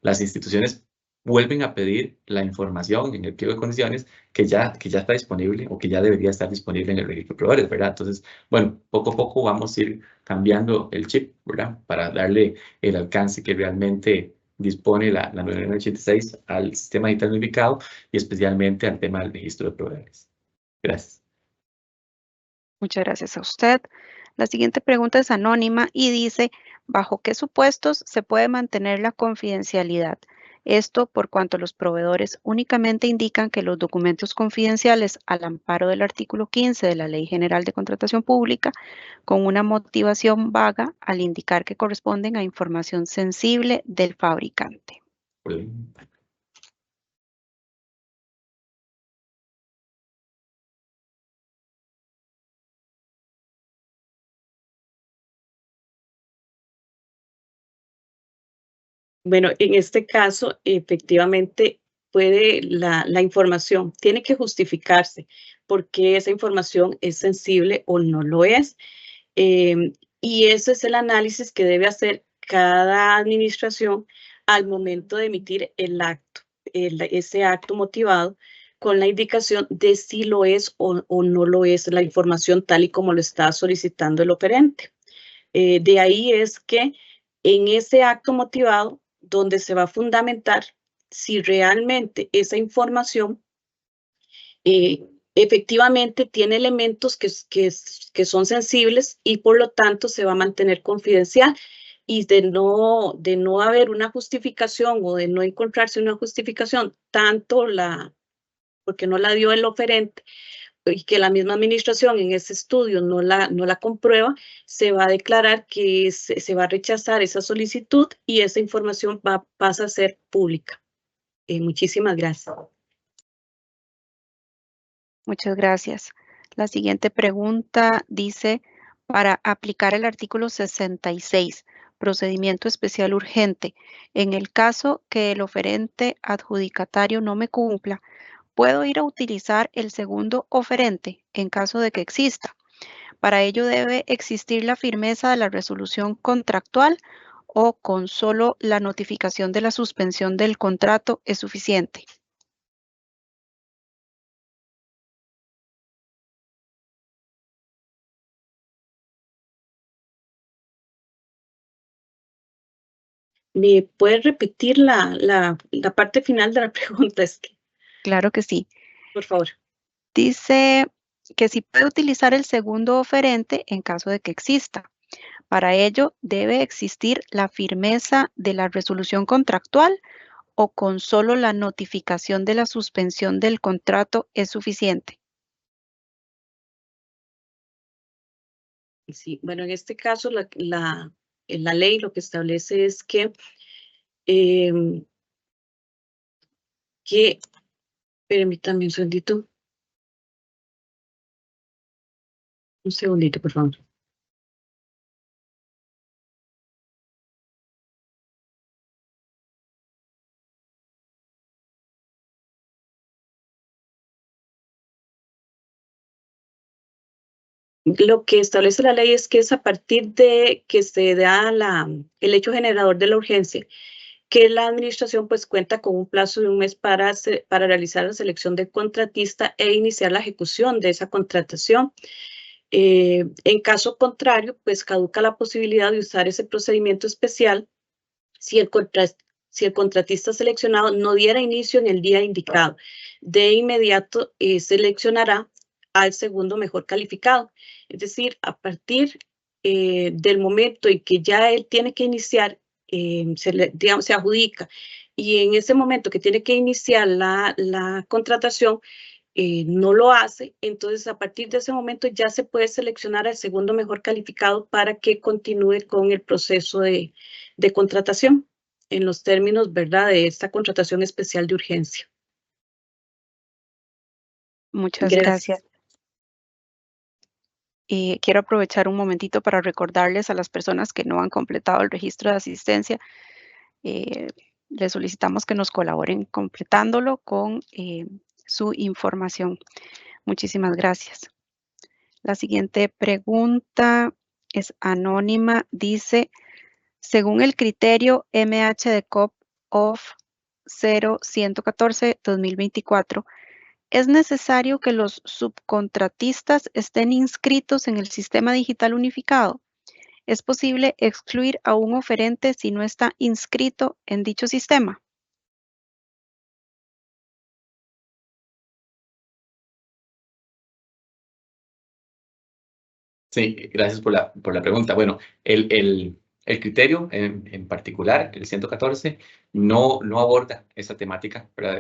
Speaker 3: las instituciones vuelven a pedir la información en el pliego de condiciones que ya está disponible o que ya debería estar disponible en el registro de proveedores, ¿verdad? Entonces, bueno, poco a poco vamos a ir cambiando el chip, ¿verdad? Para darle el alcance que realmente dispone la 9986 al sistema digital unificado y especialmente al tema del registro de proveedores. Gracias.
Speaker 1: Muchas gracias a usted. La siguiente pregunta es anónima y dice, ¿bajo qué supuestos se puede mantener la confidencialidad? Esto por cuanto los proveedores únicamente indican que los documentos confidenciales al amparo del artículo 15 de la Ley General de Contratación Pública, con una motivación vaga al indicar que corresponden a información sensible del fabricante.
Speaker 2: Bueno, en este caso, efectivamente, puede la información tiene que justificarse porque esa información es sensible o no lo es. Y ese es el análisis que debe hacer cada administración al momento de emitir el acto, ese acto motivado con la indicación de si lo es o no lo es la información tal y como lo está solicitando el oferente. De ahí es que en ese acto motivado, donde se va a fundamentar si realmente esa información efectivamente tiene elementos que son sensibles y por lo tanto se va a mantener confidencial. Y de no haber una justificación o de no encontrarse una justificación, tanto porque no la dio el oferente, y que la misma administración en ese estudio no la comprueba, se va a declarar que se va a rechazar esa solicitud y esa información pasa a ser pública. Muchísimas gracias.
Speaker 1: Muchas gracias. La siguiente pregunta dice, para aplicar el artículo 66, procedimiento especial urgente, en el caso que el oferente adjudicatario no me cumpla, ¿puedo ir a utilizar el segundo oferente en caso de que exista? Para ello debe existir la firmeza de la resolución contractual o con solo la notificación de la suspensión del contrato es suficiente.
Speaker 2: ¿Me puedes repetir la parte final de la pregunta?
Speaker 1: Claro que sí.
Speaker 2: Por favor.
Speaker 1: Dice que si puede utilizar el segundo oferente en caso de que exista. Para ello, debe existir la firmeza de la resolución contractual o con solo la notificación de la suspensión del contrato es suficiente.
Speaker 2: Sí, bueno, en este caso la ley lo que establece es que permítame un segundito. Un segundito, por favor. Lo que establece la ley es que es a partir de que se da el hecho generador de la urgencia, que la administración pues cuenta con un plazo de un mes para realizar la selección del contratista e iniciar la ejecución de esa contratación. En caso contrario, pues caduca la posibilidad de usar ese procedimiento especial si el contratista seleccionado no diera inicio en el día indicado. De inmediato seleccionará al segundo mejor calificado. Es decir, a partir del momento en que ya él tiene que iniciar, se adjudica, y en ese momento que tiene que iniciar la contratación, no lo hace, entonces a partir de ese momento ya se puede seleccionar al segundo mejor calificado para que continúe con el proceso de contratación en los términos, ¿verdad?, de esta contratación especial de urgencia.
Speaker 1: Muchas gracias. Quiero aprovechar un momentito para recordarles a las personas que no han completado el registro de asistencia, les solicitamos que nos colaboren completándolo con su información. Muchísimas gracias. La siguiente pregunta es anónima. Dice, según el criterio MH de COP of 0114-2024, ¿es necesario que los subcontratistas estén inscritos en el Sistema Digital Unificado? ¿Es posible excluir a un oferente si no está inscrito en dicho sistema?
Speaker 3: Sí, gracias por la pregunta. Bueno, el criterio en particular, el 114, no aborda esa temática, ¿verdad?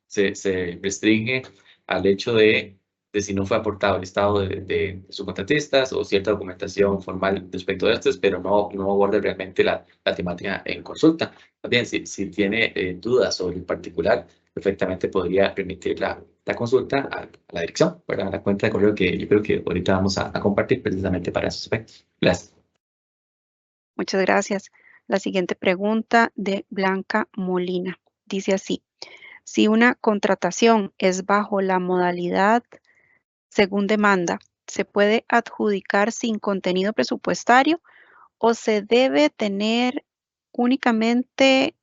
Speaker 3: Se restringe al hecho de si no fue aportado el estado de subcontratistas o cierta documentación formal respecto de estos, pero no aborda realmente la temática en consulta. También, si tiene dudas sobre el particular, perfectamente podría remitir la consulta a la dirección, ¿verdad? A la cuenta de correo que yo creo que ahorita vamos a compartir precisamente para esos aspectos. Gracias.
Speaker 1: Muchas gracias. La siguiente pregunta de Blanca Molina dice así: si una contratación es bajo la modalidad según demanda, ¿se puede adjudicar sin contenido presupuestario o se debe tener únicamente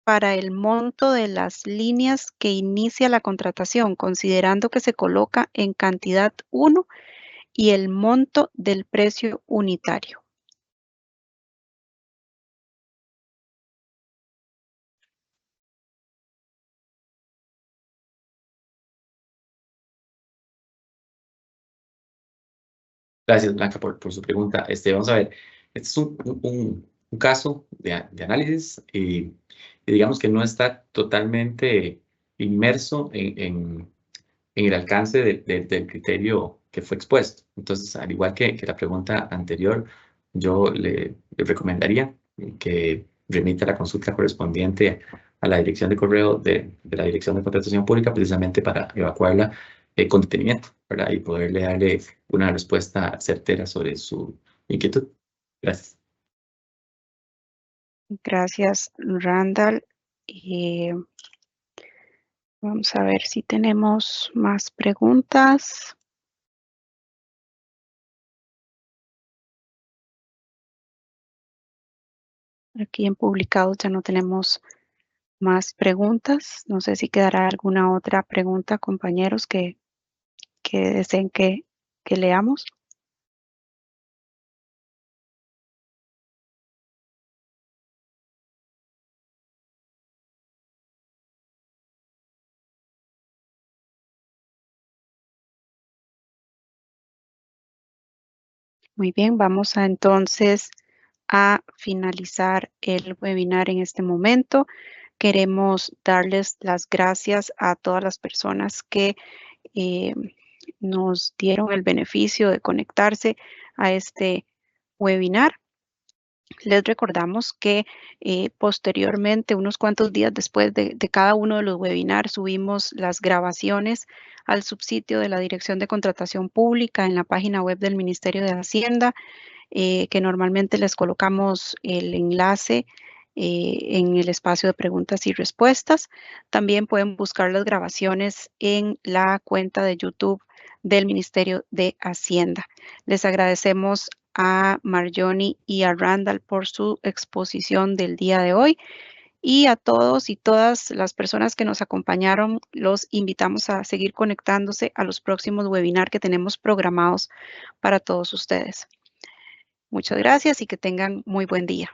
Speaker 1: para el monto de las líneas que inicia la contratación, considerando que se coloca en cantidad 1 y el monto del precio unitario?
Speaker 3: Gracias, Blanca, por su pregunta. Vamos a ver, este es un caso de análisis y digamos que no está totalmente inmerso en el alcance del criterio que fue expuesto. Entonces, al igual que la pregunta anterior, yo le recomendaría que remita la consulta correspondiente a la dirección de correo de la Dirección de Contratación Pública, precisamente para evacuarla con detenimiento, ¿verdad? Y poderle darle una respuesta certera sobre su inquietud. Gracias.
Speaker 1: Gracias, Randall. Vamos a ver si tenemos más preguntas. Aquí en publicados ya no tenemos más preguntas. No sé si quedará alguna otra pregunta, compañeros, que deseen que leamos. Muy bien, vamos entonces a finalizar el webinar en este momento. Queremos darles las gracias a todas las personas que nos dieron el beneficio de conectarse a este webinar. Les recordamos que posteriormente, unos cuantos días después de cada uno de los webinars, subimos las grabaciones al subsitio de la Dirección de Contratación Pública en la página web del Ministerio de Hacienda, que normalmente les colocamos el enlace en el espacio de preguntas y respuestas. También pueden buscar las grabaciones en la cuenta de YouTube del Ministerio de Hacienda. Les agradecemos a Marjony y a Randall por su exposición del día de hoy. Y a todos y todas las personas que nos acompañaron, los invitamos a seguir conectándose a los próximos webinars que tenemos programados para todos ustedes. Muchas gracias y que tengan muy buen día.